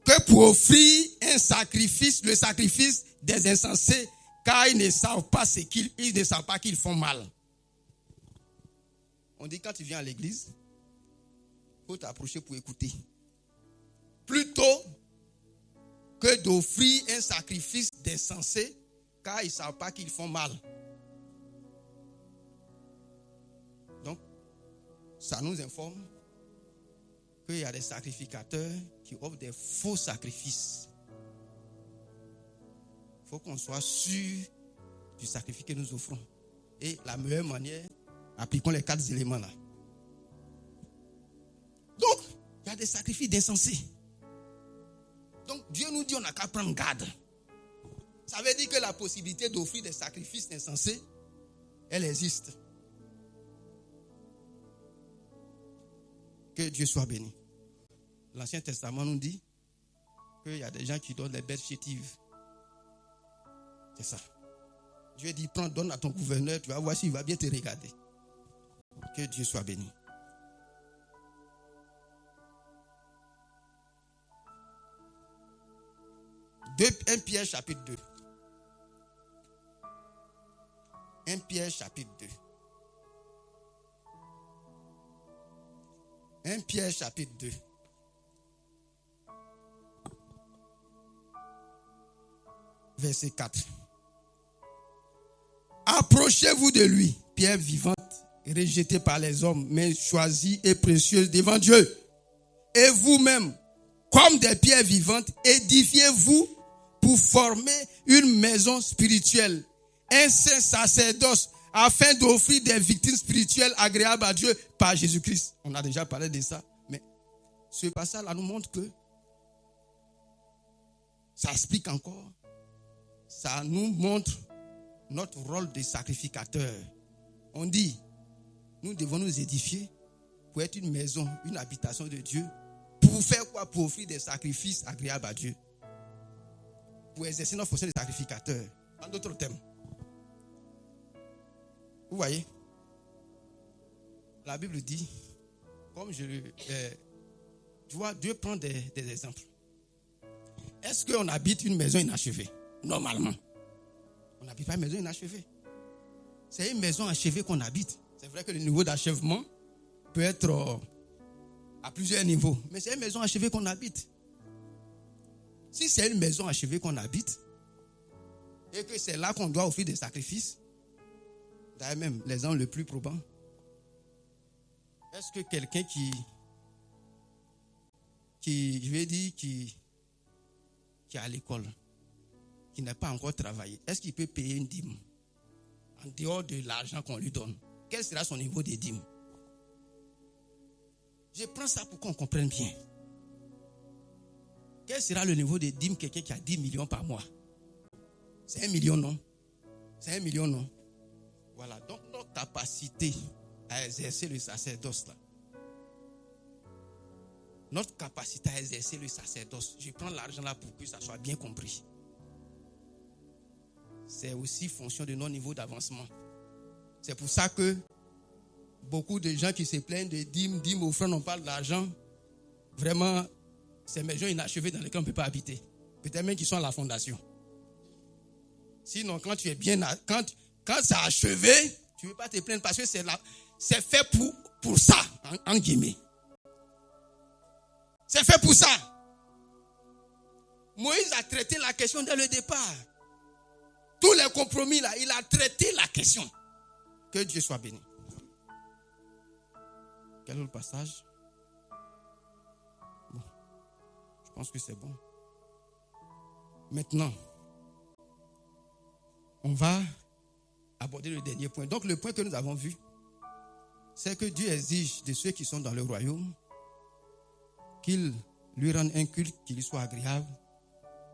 que pour offrir un sacrifice, le sacrifice des insensés, car ils ne savent pas qu'ils font mal. On dit quand tu viens à l'église, il faut t'approcher pour écouter. Plutôt que d'offrir un sacrifice d'insensés, car ils ne savent pas qu'ils font mal. Donc, ça nous informe qu'il y a des sacrificateurs qui offrent des faux sacrifices. Il faut qu'on soit sûr du sacrifice que nous offrons. Et la meilleure manière, appliquons les 4 éléments là. Donc, il y a des sacrifices d'insensés. Donc, Dieu nous dit on n'a qu'à prendre garde. Ça veut dire que la possibilité d'offrir des sacrifices insensés, elle existe. Que Dieu soit béni. L'Ancien Testament nous dit qu'il y a des gens qui donnent des bêtes chétives. C'est ça. Dieu dit, prends, donne à ton gouverneur, tu vas voir s'il va bien te regarder. Que Dieu soit béni. Un Pierre chapitre 2. 1 Pierre chapitre 2. 1 Pierre chapitre 2. Verset 4. Approchez-vous de lui, pierre vivante, rejetée par les hommes, mais choisie et précieuse devant Dieu. Et vous-même, comme des pierres vivantes, édifiez-vous pour former une maison spirituelle, un saint sacerdoce, afin d'offrir des victimes spirituelles agréables à Dieu par Jésus-Christ. On a déjà parlé de ça, mais ce passage-là nous montre que ça explique encore. Ça nous montre notre rôle de sacrificateur. On dit, nous devons nous édifier pour être une maison, une habitation de Dieu. Pour faire quoi? Pour offrir des sacrifices agréables à Dieu. Pour exercer notre fonction de sacrificateur. En d'autres termes. Vous voyez? La Bible dit, comme tu vois, Dieu prend des exemples. Est-ce qu'on habite une maison inachevée? Normalement. On n'habite pas une maison inachevée. C'est une maison achevée qu'on habite. C'est vrai que le niveau d'achèvement peut être à plusieurs niveaux. Mais c'est une maison achevée qu'on habite. Si c'est une maison achevée qu'on habite, et que c'est là qu'on doit offrir des sacrifices, d'ailleurs même les gens le plus probants, est-ce que quelqu'un qui est à l'école, qui n'a pas encore travaillé, est-ce qu'il peut payer une dîme en dehors de l'argent qu'on lui donne? Quel sera son niveau de dîme? Je prends ça pour qu'on comprenne bien. Quel sera le niveau de dîme quelqu'un qui a 10 millions par mois? C'est 1 million, non? C'est 1 million, non? Voilà, donc notre capacité à exercer le sacerdoce là. Notre capacité à exercer le sacerdoce, je prends l'argent là pour que ça soit bien compris. C'est aussi fonction de notre niveau d'avancement. C'est pour ça que beaucoup de gens qui se plaignent de dîmes offrandes, on parle d'argent. Vraiment, c'est maisons inachevées dans lesquelles on ne peut pas habiter. Peut-être même qu'ils sont à la fondation. Sinon, quand tu es bien, quand c'est achevé, tu ne veux pas te plaindre parce que c'est fait pour ça, en guillemets. C'est fait pour ça. Moïse a traité la question dès le départ. Tous les compromis là, il a traité la question. Que Dieu soit béni. Quel autre passage? Bon, je pense que c'est bon. Maintenant, on va aborder le dernier point. Donc le point que nous avons vu, c'est que Dieu exige de ceux qui sont dans le royaume qu'ils lui rendent un culte qui lui soit agréable,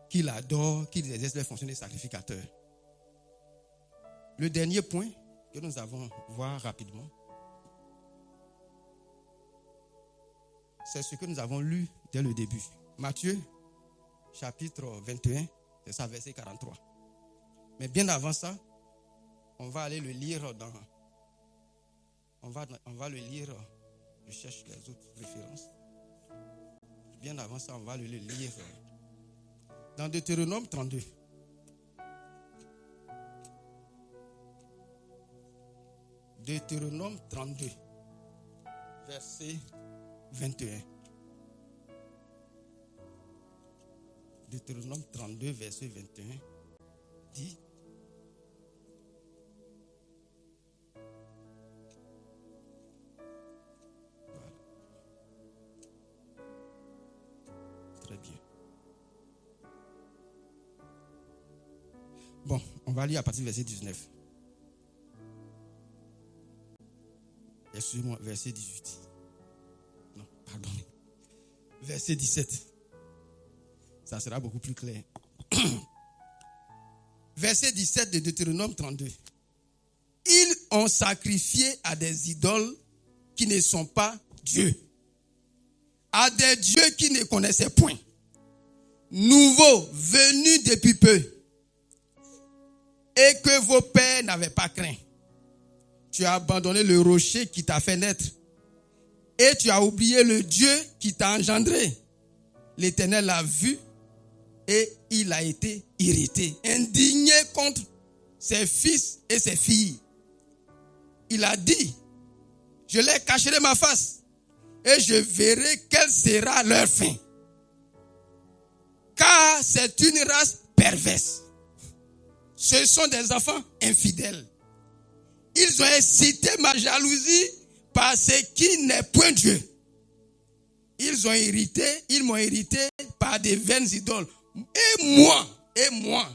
qu'ils adorent, qu'ils exercent les fonctions de sacrificateurs. Le dernier point que nous avons voir rapidement, c'est ce que nous avons lu dès le début. Matthieu, chapitre 21, c'est ça, verset 43. Mais bien avant ça, on va aller le lire dans... On va le lire, je cherche les autres références. Bien avant ça, on va le lire dans Deutéronome 32. Deutéronome 32, verset 21. Deutéronome 32, verset 21 dit: voilà. Très bien. Bon, on va lire à partir du verset 19. Excusez-moi, verset 18. Non, pardon. Verset 17. Ça sera beaucoup plus clair. Verset 17 de Deutéronome 32. Ils ont sacrifié à des idoles qui ne sont pas Dieu, à des dieux qui ne connaissaient point, nouveaux, venus depuis peu, et que vos pères n'avaient pas craint. Tu as abandonné le rocher qui t'a fait naître, et tu as oublié le Dieu qui t'a engendré. L'Éternel l'a vu et il a été irrité, indigné contre ses fils et ses filles. Il a dit: je les cacherai ma face et je verrai quelle sera leur fin. Car c'est une race perverse. Ce sont des enfants infidèles. Ils ont excité ma jalousie par ce qui n'est point Dieu. Ils m'ont irrité par des vaines idoles. Et moi,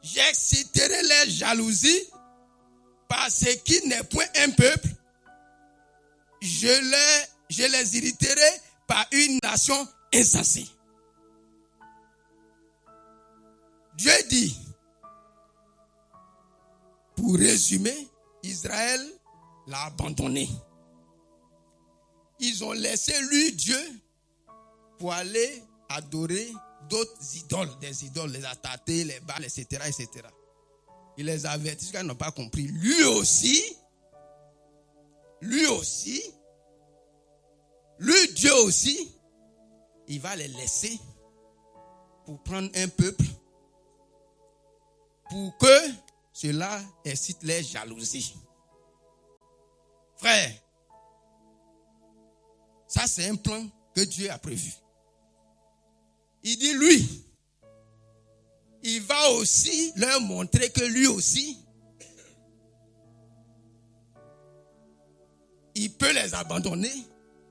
j'exciterai leur jalousie par ce qui n'est point un peuple. Je les irriterai par une nation insensée. Dieu dit, pour résumer, Israël l'a abandonné. Ils ont laissé lui, Dieu, pour aller adorer d'autres idoles, des idoles, les Ataté, les Baals, etc., etc. Il les avertit qu'ils n'ont pas compris. Lui aussi, Dieu aussi, il va les laisser pour prendre un peuple pour que cela excite les jalousies. Frère, Ça, c'est un plan que Dieu a prévu. Il dit, lui, il va aussi leur montrer que lui aussi, il peut les abandonner,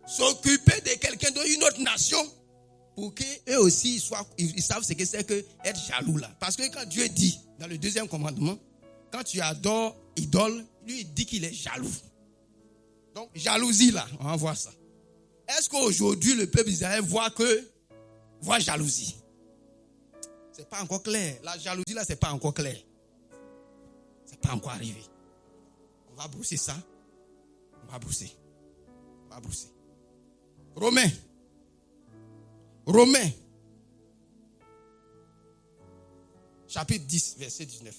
s'occuper de quelqu'un d'une autre nation, pour qu'eux aussi ils savent ce que c'est que être jaloux là. Parce que quand Dieu dit, dans le 2e commandement, quand tu adores idole, lui il dit qu'il est jaloux. Donc jalousie là, on va voir ça. Est-ce qu'aujourd'hui le peuple d'Israël voit jalousie? C'est pas encore clair. La jalousie là, c'est pas encore clair. C'est pas encore arrivé. On va brousser ça. On va brousser. Romains. Chapitre 10, verset 19.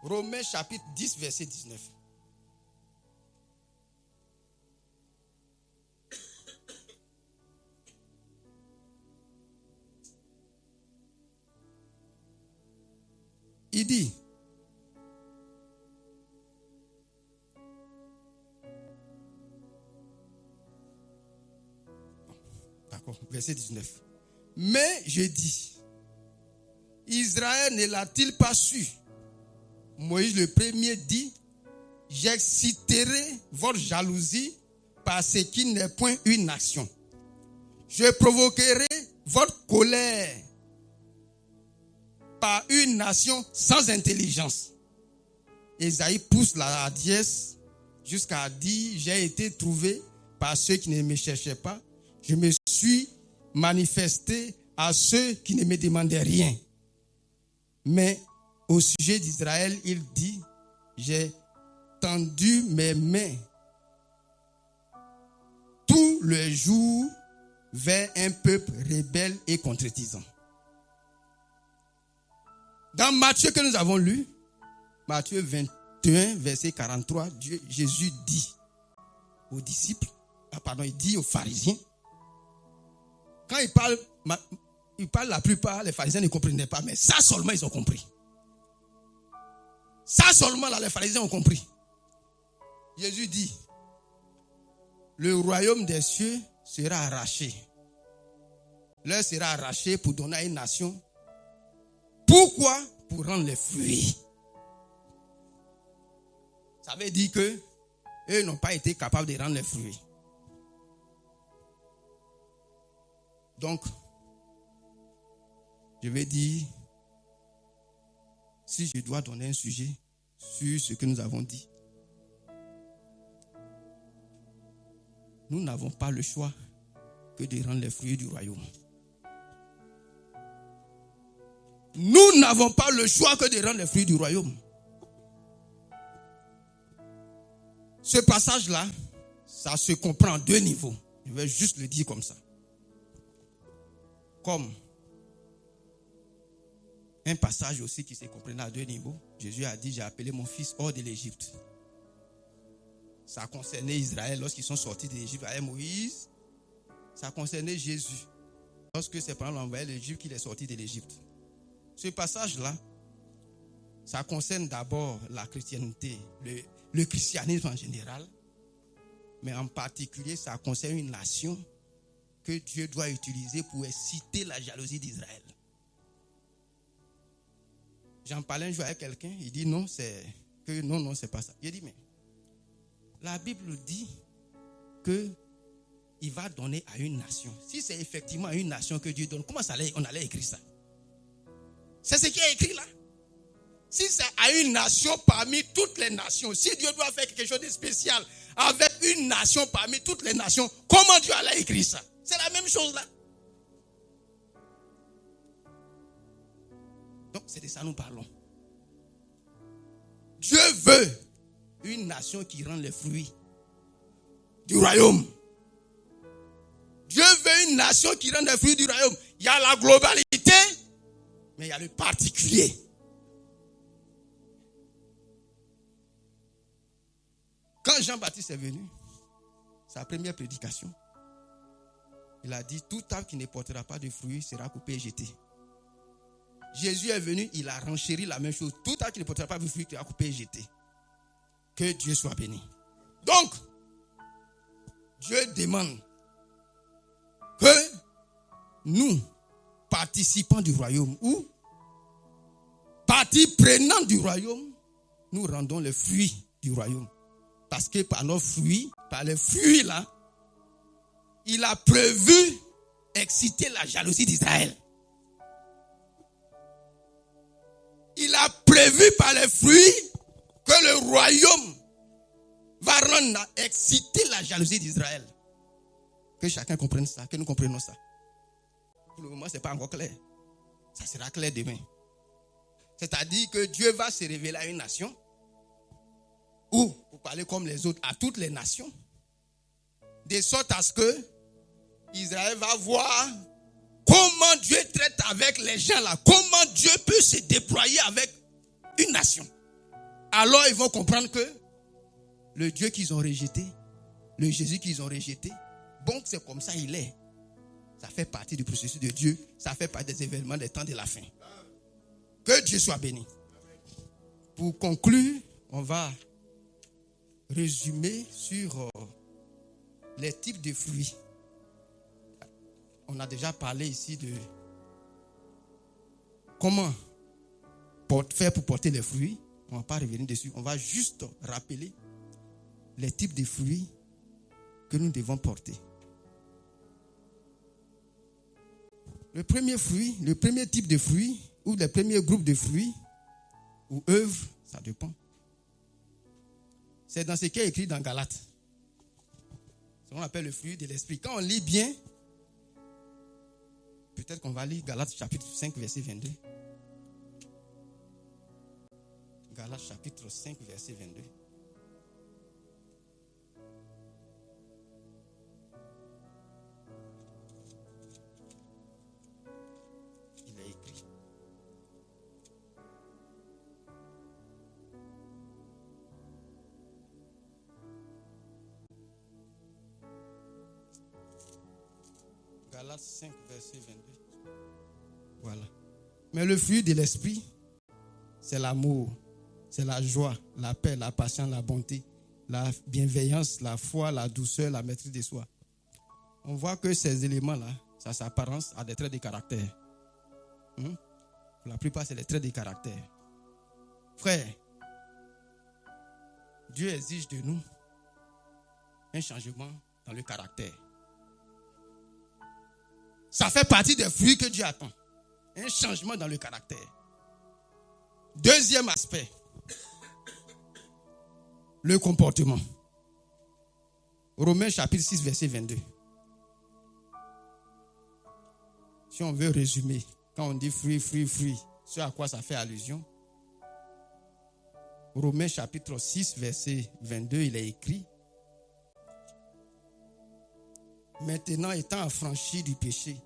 Romains chapitre 10, verset 19. Il dit, d'accord, verset 19. Mais je dis, Israël ne l'a-t-il pas su? Moïse le premier dit, j'exciterai votre jalousie par ce qui n'est point une nation. Je provoquerai votre colère par une nation sans intelligence. Ésaïe pousse la hardiesse jusqu'à dire, j'ai été trouvé par ceux qui ne me cherchaient pas. Je me suis manifesté à ceux qui ne me demandaient rien. Mais au sujet d'Israël, il dit, j'ai tendu mes mains tout le jour vers un peuple rebelle et contretisant. Dans Matthieu que nous avons lu, Matthieu 21, verset 43, Jésus dit aux disciples, il dit aux pharisiens, quand il parle la plupart, les pharisiens ne comprenaient pas, mais ça seulement ils ont compris. Ça seulement là, les pharisiens ont compris. Jésus dit, le royaume des cieux sera arraché. Leur sera arraché pour donner à une nation. Pourquoi? Pour rendre les fruits. Ça veut dire que eux n'ont pas été capables de rendre les fruits. Donc, je vais dire, si je dois donner un sujet sur ce que nous avons dit, nous n'avons pas le choix que de rendre les fruits du royaume. Nous n'avons pas le choix que de rendre les fruits du royaume. Ce passage-là, ça se comprend en deux niveaux. Je vais juste le dire comme ça. Comme un passage aussi qui se comprenait à deux niveaux. Jésus a dit, j'ai appelé mon fils hors de l'Égypte. Ça concernait Israël lorsqu'ils sont sortis de l'Égypte avec Moïse. Ça concernait Jésus. Lorsque ses parents l'ont envoyé à l'Égypte, qu'il est sorti de l'Égypte. Ce passage-là, ça concerne d'abord la chrétienté, le christianisme en général. Mais en particulier, ça concerne une nation que Dieu doit utiliser pour exciter la jalousie d'Israël. J'en parlais un jour avec quelqu'un, il dit non, c'est pas ça. J'ai dit, mais la Bible dit qu'il va donner à une nation. Si c'est effectivement à une nation que Dieu donne, comment on allait écrire ça? C'est ce qui est écrit là. Si c'est à une nation parmi toutes les nations, si Dieu doit faire quelque chose de spécial avec une nation parmi toutes les nations, comment Dieu allait écrire ça? C'est la même chose là. Donc c'est de ça que nous parlons. Dieu veut une nation qui rend les fruits du royaume. Dieu veut une nation qui rend les fruits du royaume. Il y a la globalité, mais il y a le particulier. Quand Jean-Baptiste est venu, sa première prédication, il a dit, tout arbre qui ne portera pas de fruits sera coupé et jeté. Jésus est venu, il a renchéri la même chose. Tout arbre qui ne portera pas de fruits sera coupé et jeté. Que Dieu soit béni. Donc, Dieu demande que nous, participants du royaume, ou partie prenante du royaume, nous rendons les fruits du royaume. Parce que par nos fruits, par les fruits là, il a prévu exciter la jalousie d'Israël. Il a prévu par les fruits que le royaume va rendre exciter la jalousie d'Israël. Que chacun comprenne ça, que nous comprenions ça. Pour le moment, ce n'est pas encore clair. Ça sera clair demain. C'est-à-dire que Dieu va se révéler à une nation, ou, pour parler comme les autres, à toutes les nations, de sorte à ce que Israël va voir comment Dieu traite avec les gens là, comment Dieu peut se déployer avec une nation. Alors ils vont comprendre que le Dieu qu'ils ont rejeté, le Jésus qu'ils ont rejeté, bon, c'est comme ça il est. Ça fait partie du processus de Dieu, ça fait partie des événements des temps de la fin. Que Dieu soit béni. Pour conclure, on va résumer sur les types de fruits. On a déjà parlé ici de comment faire pour porter les fruits. On ne va pas revenir dessus. On va juste rappeler les types de fruits que nous devons porter. Le premier fruit, le premier type de fruit, ou le premier groupe de fruits, ou œuvres, ça dépend. C'est dans ce qui est écrit dans Galates. Ce qu'on appelle le fruit de l'esprit. Quand on lit bien, peut-être qu'on va lire Galates chapitre 5, verset 22. Galates chapitre 5, verset 22. Il est écrit. Galates 5, verset 22. Voilà. Mais le fruit de l'esprit, c'est l'amour, c'est la joie, la paix, la patience, la bonté, la bienveillance, la foi, la douceur, la maîtrise de soi. On voit que ces éléments-là, ça s'apparence à des traits de caractère. Pour la plupart, c'est des traits de caractère. Frère, Dieu exige de nous un changement dans le caractère. Ça fait partie des fruits que Dieu attend. Un changement dans le caractère. Deuxième aspect, le comportement. Romains chapitre 6, verset 22. Si on veut résumer, quand on dit fruit, ce à quoi ça fait allusion. Romains chapitre 6, verset 22, il est écrit: maintenant étant affranchi du péché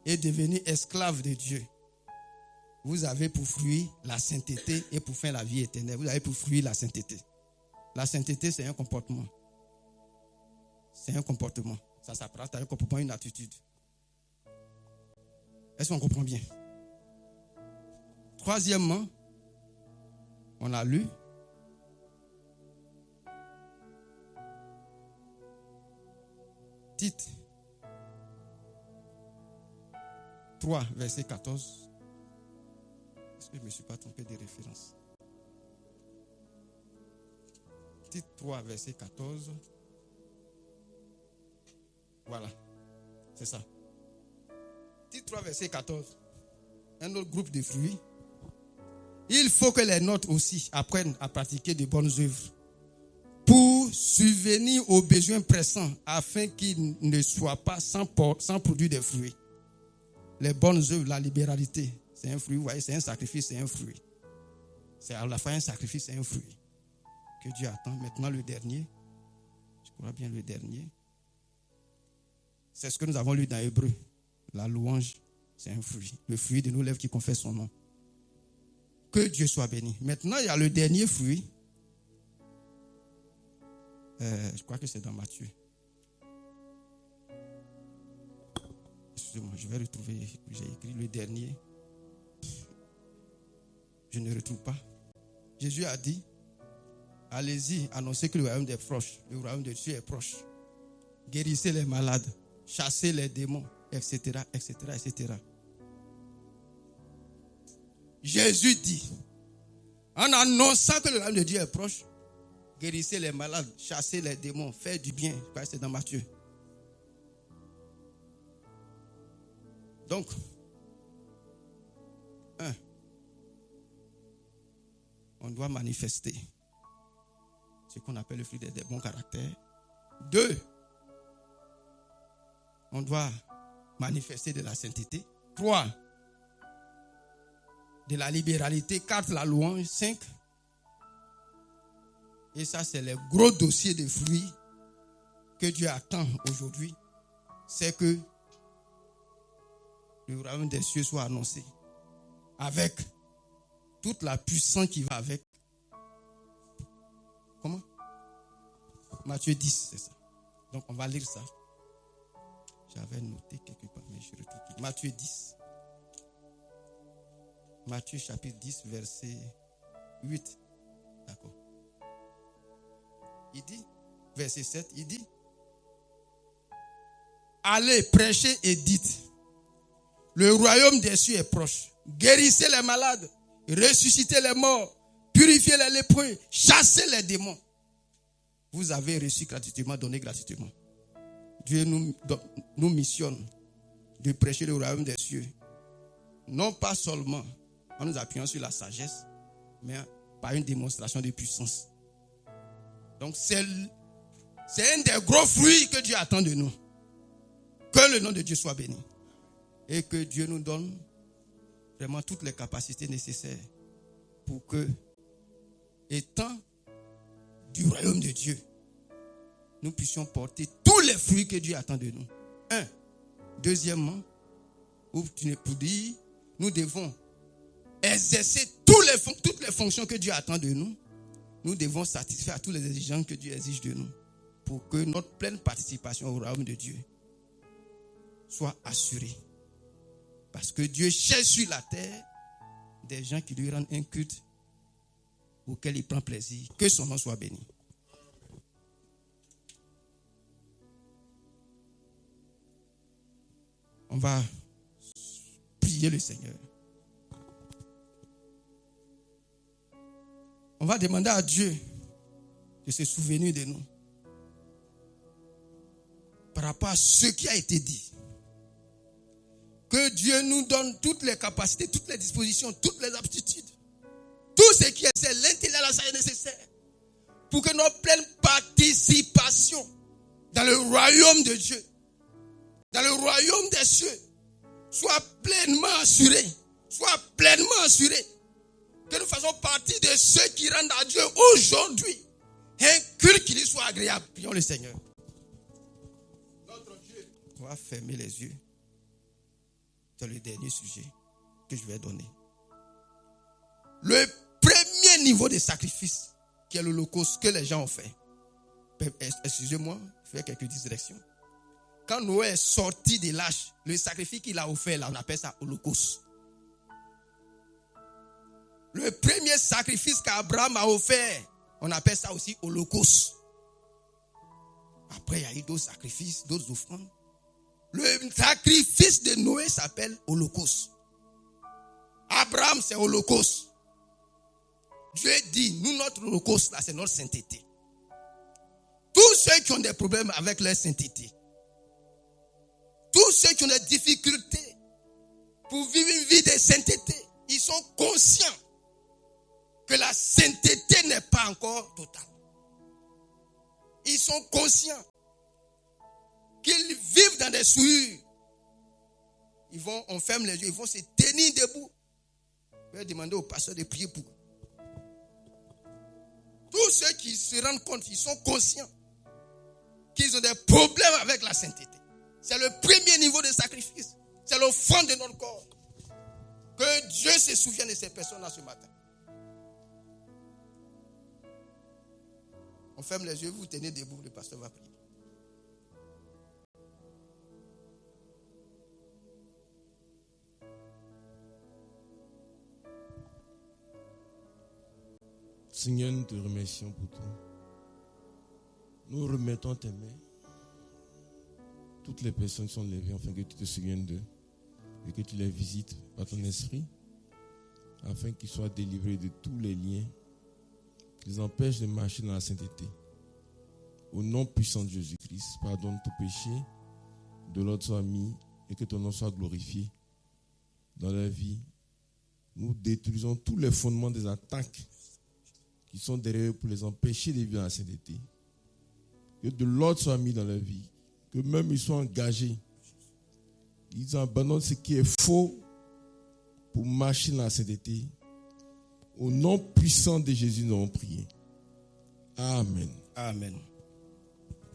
et devenu esclave de Dieu, vous avez pour fruit la sainteté et pour fin la vie éternelle. Vous avez pour fruit la sainteté. La sainteté, c'est un comportement. C'est un comportement. Ça s'apprend à un comportement, une attitude. Est-ce qu'on comprend bien? Troisièmement, on a lu Tite 3, verset 14. Est-ce que je ne me suis pas trompé de référence? Tite 3, verset 14. Voilà, c'est ça. Tite 3, verset 14. Un autre groupe de fruits. Il faut que les nôtres aussi apprennent à pratiquer de bonnes œuvres pour subvenir aux besoins pressants afin qu'ils ne soient pas sans produire des fruits. Les bonnes œuvres, la libéralité, c'est un fruit. Vous voyez, c'est un sacrifice, c'est un fruit. C'est à la fin un sacrifice, c'est un fruit que Dieu attend. Maintenant, le dernier, je crois bien le dernier, c'est ce que nous avons lu dans Hébreu. La louange, c'est un fruit. Le fruit de nos lèvres qui confesse son nom. Que Dieu soit béni. Maintenant, il y a le dernier fruit. Je crois que c'est dans Matthieu. Excusez-moi, je vais retrouver. J'ai écrit le dernier. Je ne retrouve pas. Jésus a dit, Allez-y, annoncez que le royaume est proche. Le royaume de Dieu est proche. Guérissez les malades, chassez les démons, etc., etc., etc. Jésus dit, en annonçant que le royaume de Dieu est proche, guérissez les malades, chassez les démons, faites du bien. Je crois que c'est dans Matthieu. Donc, on doit manifester ce qu'on appelle le fruit des bons caractères. 2, on doit manifester de la sainteté. 3, de la libéralité. 4, la louange. 5, et ça c'est le gros dossier de fruits que Dieu attend aujourd'hui. C'est que le royaume des cieux soit annoncé avec toute la puissance qui va avec. Comment? Matthieu 10, c'est ça. Donc on va lire ça. J'avais noté quelque part, mais je retrouve. Matthieu 10. Matthieu chapitre 10, verset 8. D'accord. Il dit, verset 7, il dit, allez, prêchez et dites, le royaume des cieux est proche. Guérissez les malades, ressuscitez les morts, purifiez les lépreux, chassez les démons. Vous avez reçu gratuitement, donné gratuitement. Dieu nous missionne de prêcher le royaume des cieux. Non pas seulement en nous appuyant sur la sagesse, mais par une démonstration de puissance. Donc c'est un des gros fruits que Dieu attend de nous. Que le nom de Dieu soit béni. Et que Dieu nous donne vraiment toutes les capacités nécessaires pour que, étant du royaume de Dieu, nous puissions porter tous les fruits que Dieu attend de nous. 1. Deuxièmement, pour dire, nous devons exercer toutes les fonctions que Dieu attend de nous. Nous devons satisfaire à toutes les exigences que Dieu exige de nous pour que notre pleine participation au royaume de Dieu soit assurée. Parce que Dieu cherche sur la terre des gens qui lui rendent un culte auquel il prend plaisir. Que son nom soit béni. On va prier le Seigneur. On va demander à Dieu de se souvenir de nous par rapport à ce qui a été dit. Que Dieu nous donne toutes les capacités, toutes les dispositions, toutes les aptitudes, tout ce qui est l'intellect, la sagesse nécessaire pour que notre pleine participation dans le royaume de Dieu, dans le royaume des cieux, soit pleinement assurée, que nous faisons partie de ceux qui rendent à Dieu aujourd'hui un culte qui lui soit agréable. Prions le Seigneur. Notre Dieu, on va fermer les yeux. C'est le dernier sujet que je vais donner. Le premier niveau de sacrifice, qui est l'holocauste que les gens ont fait. Excusez-moi, je fais quelques digressions. Quand Noé est sorti de l'arche, le sacrifice qu'il a offert, là, on appelle ça holocauste. Le premier sacrifice qu'Abraham a offert, on appelle ça aussi holocauste. Après, il y a eu d'autres sacrifices, d'autres offrandes. Le sacrifice de Noé s'appelle holocauste. Abraham, c'est holocauste. Dieu dit, nous, notre holocauste, là, c'est notre sainteté. Tous ceux qui ont des problèmes avec leur sainteté, tous ceux qui ont des difficultés pour vivre une vie de sainteté, ils sont conscients que la sainteté n'est pas encore totale. Ils sont conscients qu'ils vivent dans des souillures. On ferme les yeux, ils vont se tenir debout. Je vais demander au pasteur de prier pour eux. Tous ceux qui se rendent compte, ils sont conscients qu'ils ont des problèmes avec la sainteté. C'est le premier niveau de sacrifice. C'est le fond de notre corps. Que Dieu se souvienne de ces personnes-là ce matin. On ferme les yeux, vous tenez debout, le pasteur va prier. Seigneur, nous te remercions pour tout. Nous remettons tes mains. Toutes les personnes sont levées afin que tu te souviennes d'eux et que tu les visites par ton esprit afin qu'ils soient délivrés de tous les liens qui les empêchent de marcher dans la sainteté. Au nom puissant de Jésus-Christ, pardonne tout péché, de l'ordre soit mis et que ton nom soit glorifié dans leur vie. Nous détruisons tous les fondements des attaques qui sont derrière eux pour les empêcher de vivre dans la sainteté. Que de l'ordre soit mis dans leur vie. Que même ils soient engagés. Ils abandonnent ce qui est faux pour marcher dans la sainteté. Au nom puissant de Jésus, nous avons prié. Amen. Amen.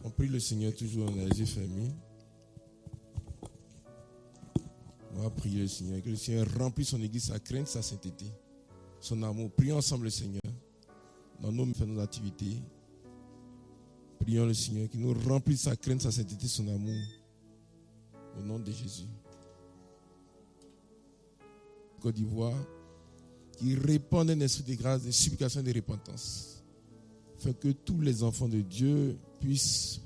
On prie le Seigneur toujours dans les yeux fermés. On va prier le Seigneur. Que le Seigneur remplisse son église, sa crainte, sa sainteté, son amour. Prions ensemble le Seigneur. Dans nos activités. Prions le Seigneur qui nous remplisse sa crainte, sa sainteté, son amour. Au nom de Jésus. Côte d'Ivoire, qui répande un esprit de grâce, de supplication et de repentance. Afin que tous les enfants de Dieu puissent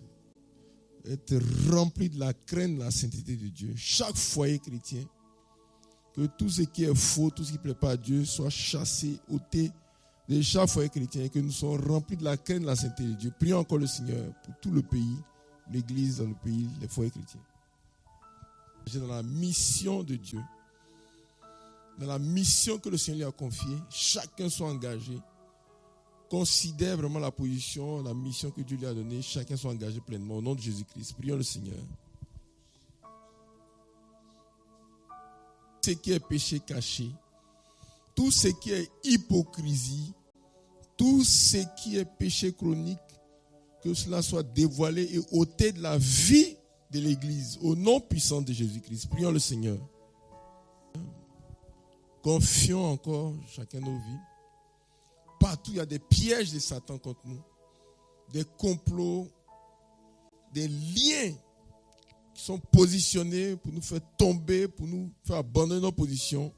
être remplis de la crainte, de la sainteté de Dieu. Chaque foyer chrétien, que tout ce qui est faux, tout ce qui ne plaît pas à Dieu soit chassé, ôté de chaque foyer chrétien, et que nous soyons remplis de la crainte, de la sainteté de Dieu. Prions encore le Seigneur pour tout le pays, l'église dans le pays, les foyers chrétiens. Dans la mission de Dieu, dans la mission que le Seigneur lui a confiée, chacun soit engagé, considère vraiment la position, la mission que Dieu lui a donnée, chacun soit engagé pleinement au nom de Jésus-Christ. Prions le Seigneur. Ce qui est péché caché, tout ce qui est hypocrisie, tout ce qui est péché chronique, que cela soit dévoilé et ôté de la vie de l'Église, au nom puissant de Jésus-Christ. Prions le Seigneur. Confions encore chacun nos vies. Partout, il y a des pièges de Satan contre nous, des complots, des liens qui sont positionnés pour nous faire tomber, pour nous faire abandonner nos positions.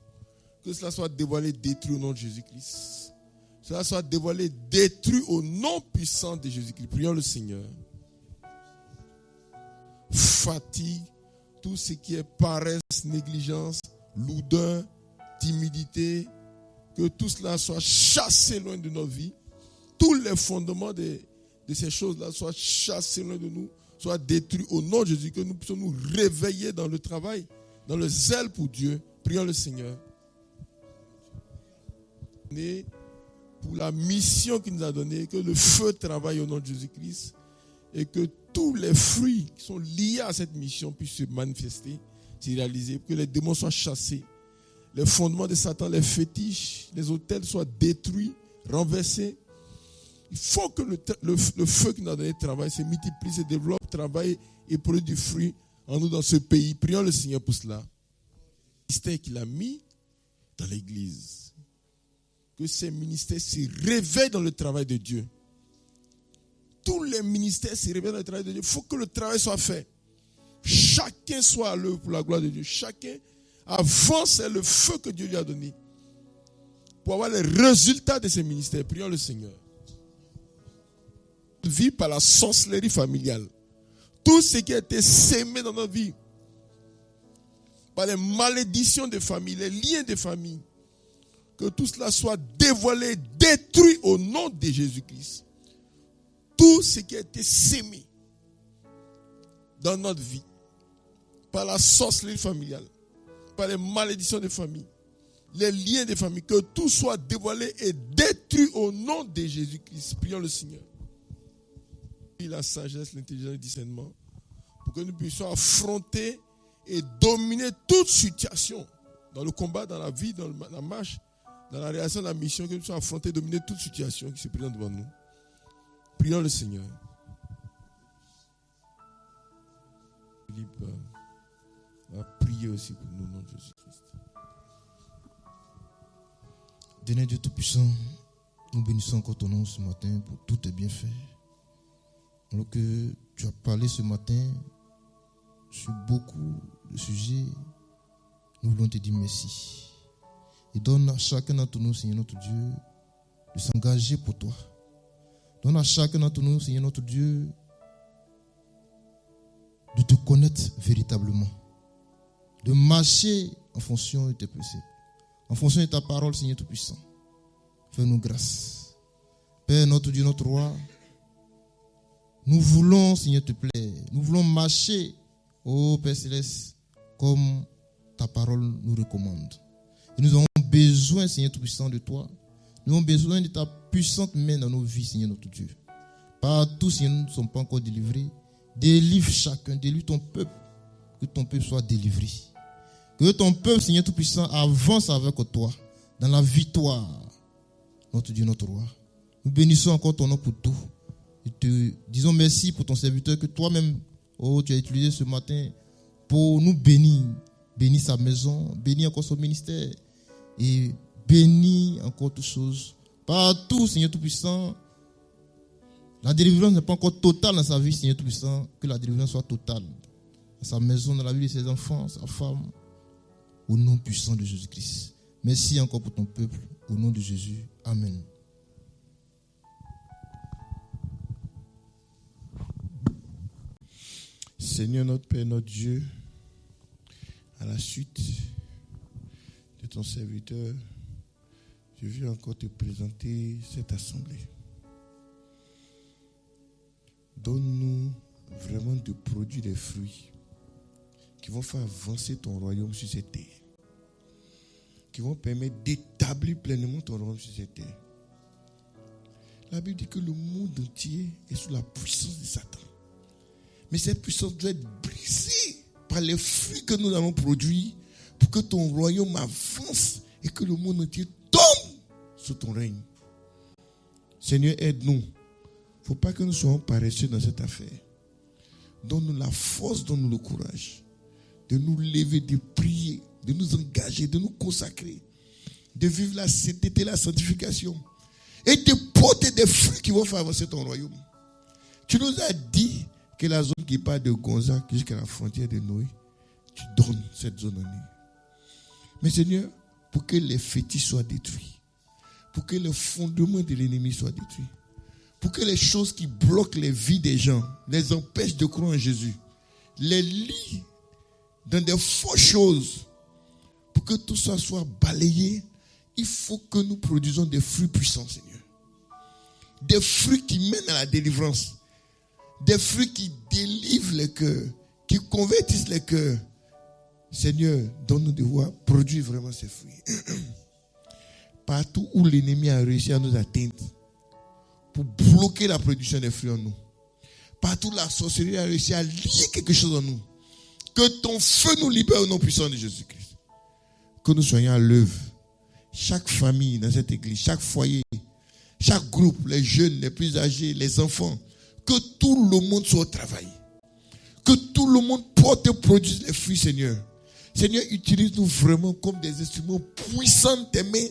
Que cela soit dévoilé, détruit au nom de Jésus-Christ. Cela soit dévoilé, détruit au nom puissant de Jésus-Christ. Prions le Seigneur. Fatigue, tout ce qui est paresse, négligence, lourdeur, timidité, que tout cela soit chassé loin de nos vies. Tous les fondements de ces choses-là soient chassés loin de nous, soient détruits au nom de Jésus, que nous puissions nous réveiller dans le travail, dans le zèle pour Dieu. Prions le Seigneur. Pour la mission qu'il nous a donnée, que le feu travaille au nom de Jésus-Christ et que tous les fruits qui sont liés à cette mission puissent se manifester, se réaliser, que les démons soient chassés, les fondements de Satan, les fétiches, les autels soient détruits, renversés. Il faut que le feu qui nous a donné travail se multiplie, se développe, travaille et produit du fruit en nous dans ce pays. Prions le Seigneur pour cela. Le ministère qu'il a mis dans l'église. Que ces ministères se réveillent dans le travail de Dieu. Tous les ministères se réveillent dans le travail de Dieu. Il faut que le travail soit fait. Chacun soit à l'œuvre pour la gloire de Dieu. Chacun avance le feu que Dieu lui a donné pour avoir les résultats de ces ministères. Prions le Seigneur. Vie par la sorcellerie familiale. Tout ce qui a été sémé dans notre vie par les malédictions de famille, les liens de famille, que tout cela soit dévoilé, détruit au nom de Jésus-Christ. Tout ce qui a été sémé dans notre vie par la sorcellerie familiale, par les malédictions de famille, les liens de famille, que tout soit dévoilé et détruit au nom de Jésus-Christ. Prions le Seigneur. La sagesse, l'intelligence et le discernement, pour que nous puissions affronter et dominer toute situation dans le combat, dans la vie, dans la marche, dans la réalisation de la mission, que nous puissions affronter et dominer toute situation qui se présente devant nous. Prions le Seigneur. Philippe va prier aussi pour nous au nom de Jésus-Christ. Dernier Dieu Tout-Puissant, nous bénissons encore ton nom ce matin pour tous tes bienfaits. Alors que tu as parlé ce matin sur beaucoup de sujets, nous voulons te dire merci. Et donne à chacun d'entre nous, Seigneur notre Dieu, de s'engager pour toi. Donne à chacun d'entre nous, Seigneur notre Dieu, de te connaître véritablement, de marcher en fonction de tes préceptes, en fonction de ta parole, Seigneur Tout-Puissant. Fais-nous grâce. Père, notre Dieu, notre Roi, nous voulons, Seigneur, te plaire. Nous voulons marcher, ô Père Céleste, comme ta parole nous recommande. Et nous avons besoin, Seigneur Tout-Puissant, de toi. Nous avons besoin de ta puissante main dans nos vies, Seigneur notre Dieu. Partout, Seigneur, nous ne sommes pas encore délivrés. Délivre chacun, délivre ton peuple, que ton peuple soit délivré. Que ton peuple, Seigneur Tout-Puissant, avance avec toi dans la victoire. Notre Dieu, notre Roi. Nous bénissons encore ton nom pour tout. Et te disons merci pour ton serviteur que toi-même, oh, tu as utilisé ce matin pour nous bénir. Bénis sa maison, bénis encore son ministère et bénis encore toutes choses. Partout, Seigneur Tout-Puissant, la délivrance n'est pas encore totale dans sa vie, Seigneur Tout-Puissant, que la délivrance soit totale. Dans sa maison, dans la vie de ses enfants, sa femme, au nom puissant de Jésus-Christ. Merci encore pour ton peuple, au nom de Jésus. Amen. Seigneur notre Père, notre Dieu, à la suite de ton serviteur, je viens encore te présenter cette assemblée. Donne-nous vraiment de produire des fruits qui vont faire avancer ton royaume sur cette terre, qui vont permettre d'établir pleinement ton royaume sur cette terre. La Bible dit que le monde entier est sous la puissance de Satan. Mais cette puissance doit être brisée par les fruits que nous allons produire pour que ton royaume avance et que le monde entier tombe sous ton règne. Seigneur, aide-nous. Il ne faut pas que nous soyons paresseux dans cette affaire. Donne-nous la force, donne-nous le courage de nous lever, de prier, de nous engager, de nous consacrer, de vivre la sainteté, la sanctification et de porter des fruits qui vont faire avancer ton royaume. Tu nous as dit que la zone qui part de Gonzague jusqu'à la frontière de Noé, tu donnes cette zone en nous. Mais Seigneur, pour que les fétiches soient détruits, pour que le fondement de l'ennemi soit détruit, pour que les choses qui bloquent les vies des gens, les empêchent de croire en Jésus, les lient dans des fausses choses, pour que tout ça soit balayé, il faut que nous produisons des fruits puissants, Seigneur. Des fruits qui mènent à la délivrance. Des fruits qui délivrent les cœurs, qui convertissent les cœurs. Seigneur, donne-nous de voir produire vraiment ces fruits. Partout où l'ennemi a réussi à nous atteindre, pour bloquer la production des fruits en nous. Partout où la sorcellerie a réussi à lier quelque chose en nous. Que ton feu nous libère au nom puissant de Jésus-Christ. Que nous soyons à l'œuvre. Chaque famille dans cette église, chaque foyer, chaque groupe, les jeunes, les plus âgés, les enfants, que tout le monde soit au travail. Que tout le monde porte et produise les fruits, Seigneur. Seigneur, utilise-nous vraiment comme des instruments puissants de tes mains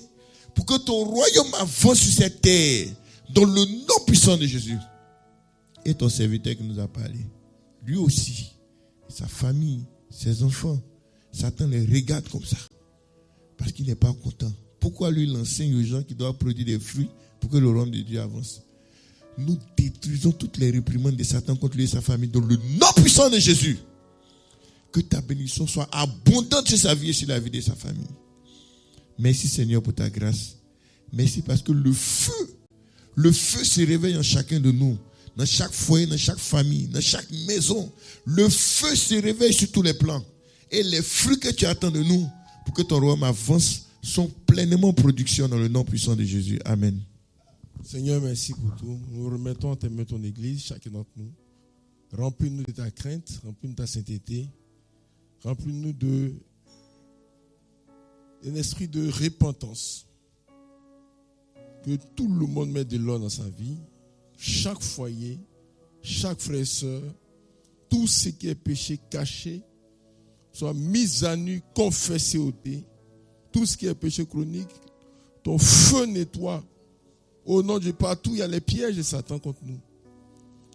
pour que ton royaume avance sur cette terre dans le nom puissant de Jésus. Et ton serviteur qui nous a parlé, lui aussi, sa famille, ses enfants, Satan les regarde comme ça parce qu'il n'est pas content. Pourquoi lui il enseigne aux gens qui doivent produire des fruits pour que le royaume de Dieu avance? Nous détruisons toutes les réprimandes de Satan contre lui et sa famille dans le nom puissant de Jésus. Que ta bénédiction soit abondante sur sa vie et sur la vie de sa famille. Merci Seigneur pour ta grâce. Merci parce que le feu se réveille en chacun de nous. Dans chaque foyer, dans chaque famille, dans chaque maison. Le feu se réveille sur tous les plans. Et les fruits que tu attends de nous pour que ton royaume avance sont pleinement en production dans le nom puissant de Jésus. Amen. Seigneur, merci pour tout. Nous remettons en tes mains ton église, chacun d'entre nous. Remplis-nous de ta crainte, remplis-nous de ta sainteté. Remplis-nous d'un esprit de repentance. Que tout le monde mette de l'ordre dans sa vie. Chaque foyer, chaque frère et soeur, tout ce qui est péché caché, soit mis à nu, confessé, ôté. Tout ce qui est péché chronique, ton feu nettoie. Au nom de Dieu, partout, il y a les pièges de Satan contre nous.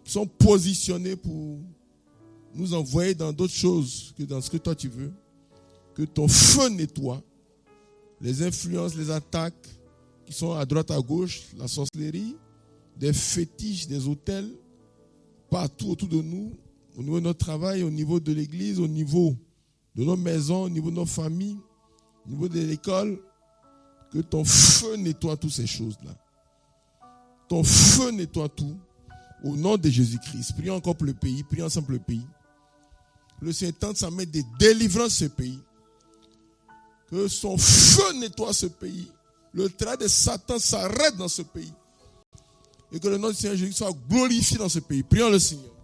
Qui sont positionnés pour nous envoyer dans d'autres choses que dans ce que toi tu veux. Que ton feu nettoie les influences, les attaques, qui sont à droite, à gauche, la sorcellerie, des fétiches, des hôtels, partout autour de nous, au niveau de notre travail, au niveau de l'église, au niveau de nos maisons, au niveau de nos familles, au niveau de l'école, que ton feu nettoie toutes ces choses-là. Ton feu nettoie tout. Au nom de Jésus-Christ. Prions encore pour le pays. Prions ensemble pour le pays. Le Seigneur tente sa main de délivrance ce pays. Que son feu nettoie ce pays. Le travail de Satan s'arrête dans ce pays. Et que le nom du Seigneur Jésus soit glorifié dans ce pays. Prions le Seigneur.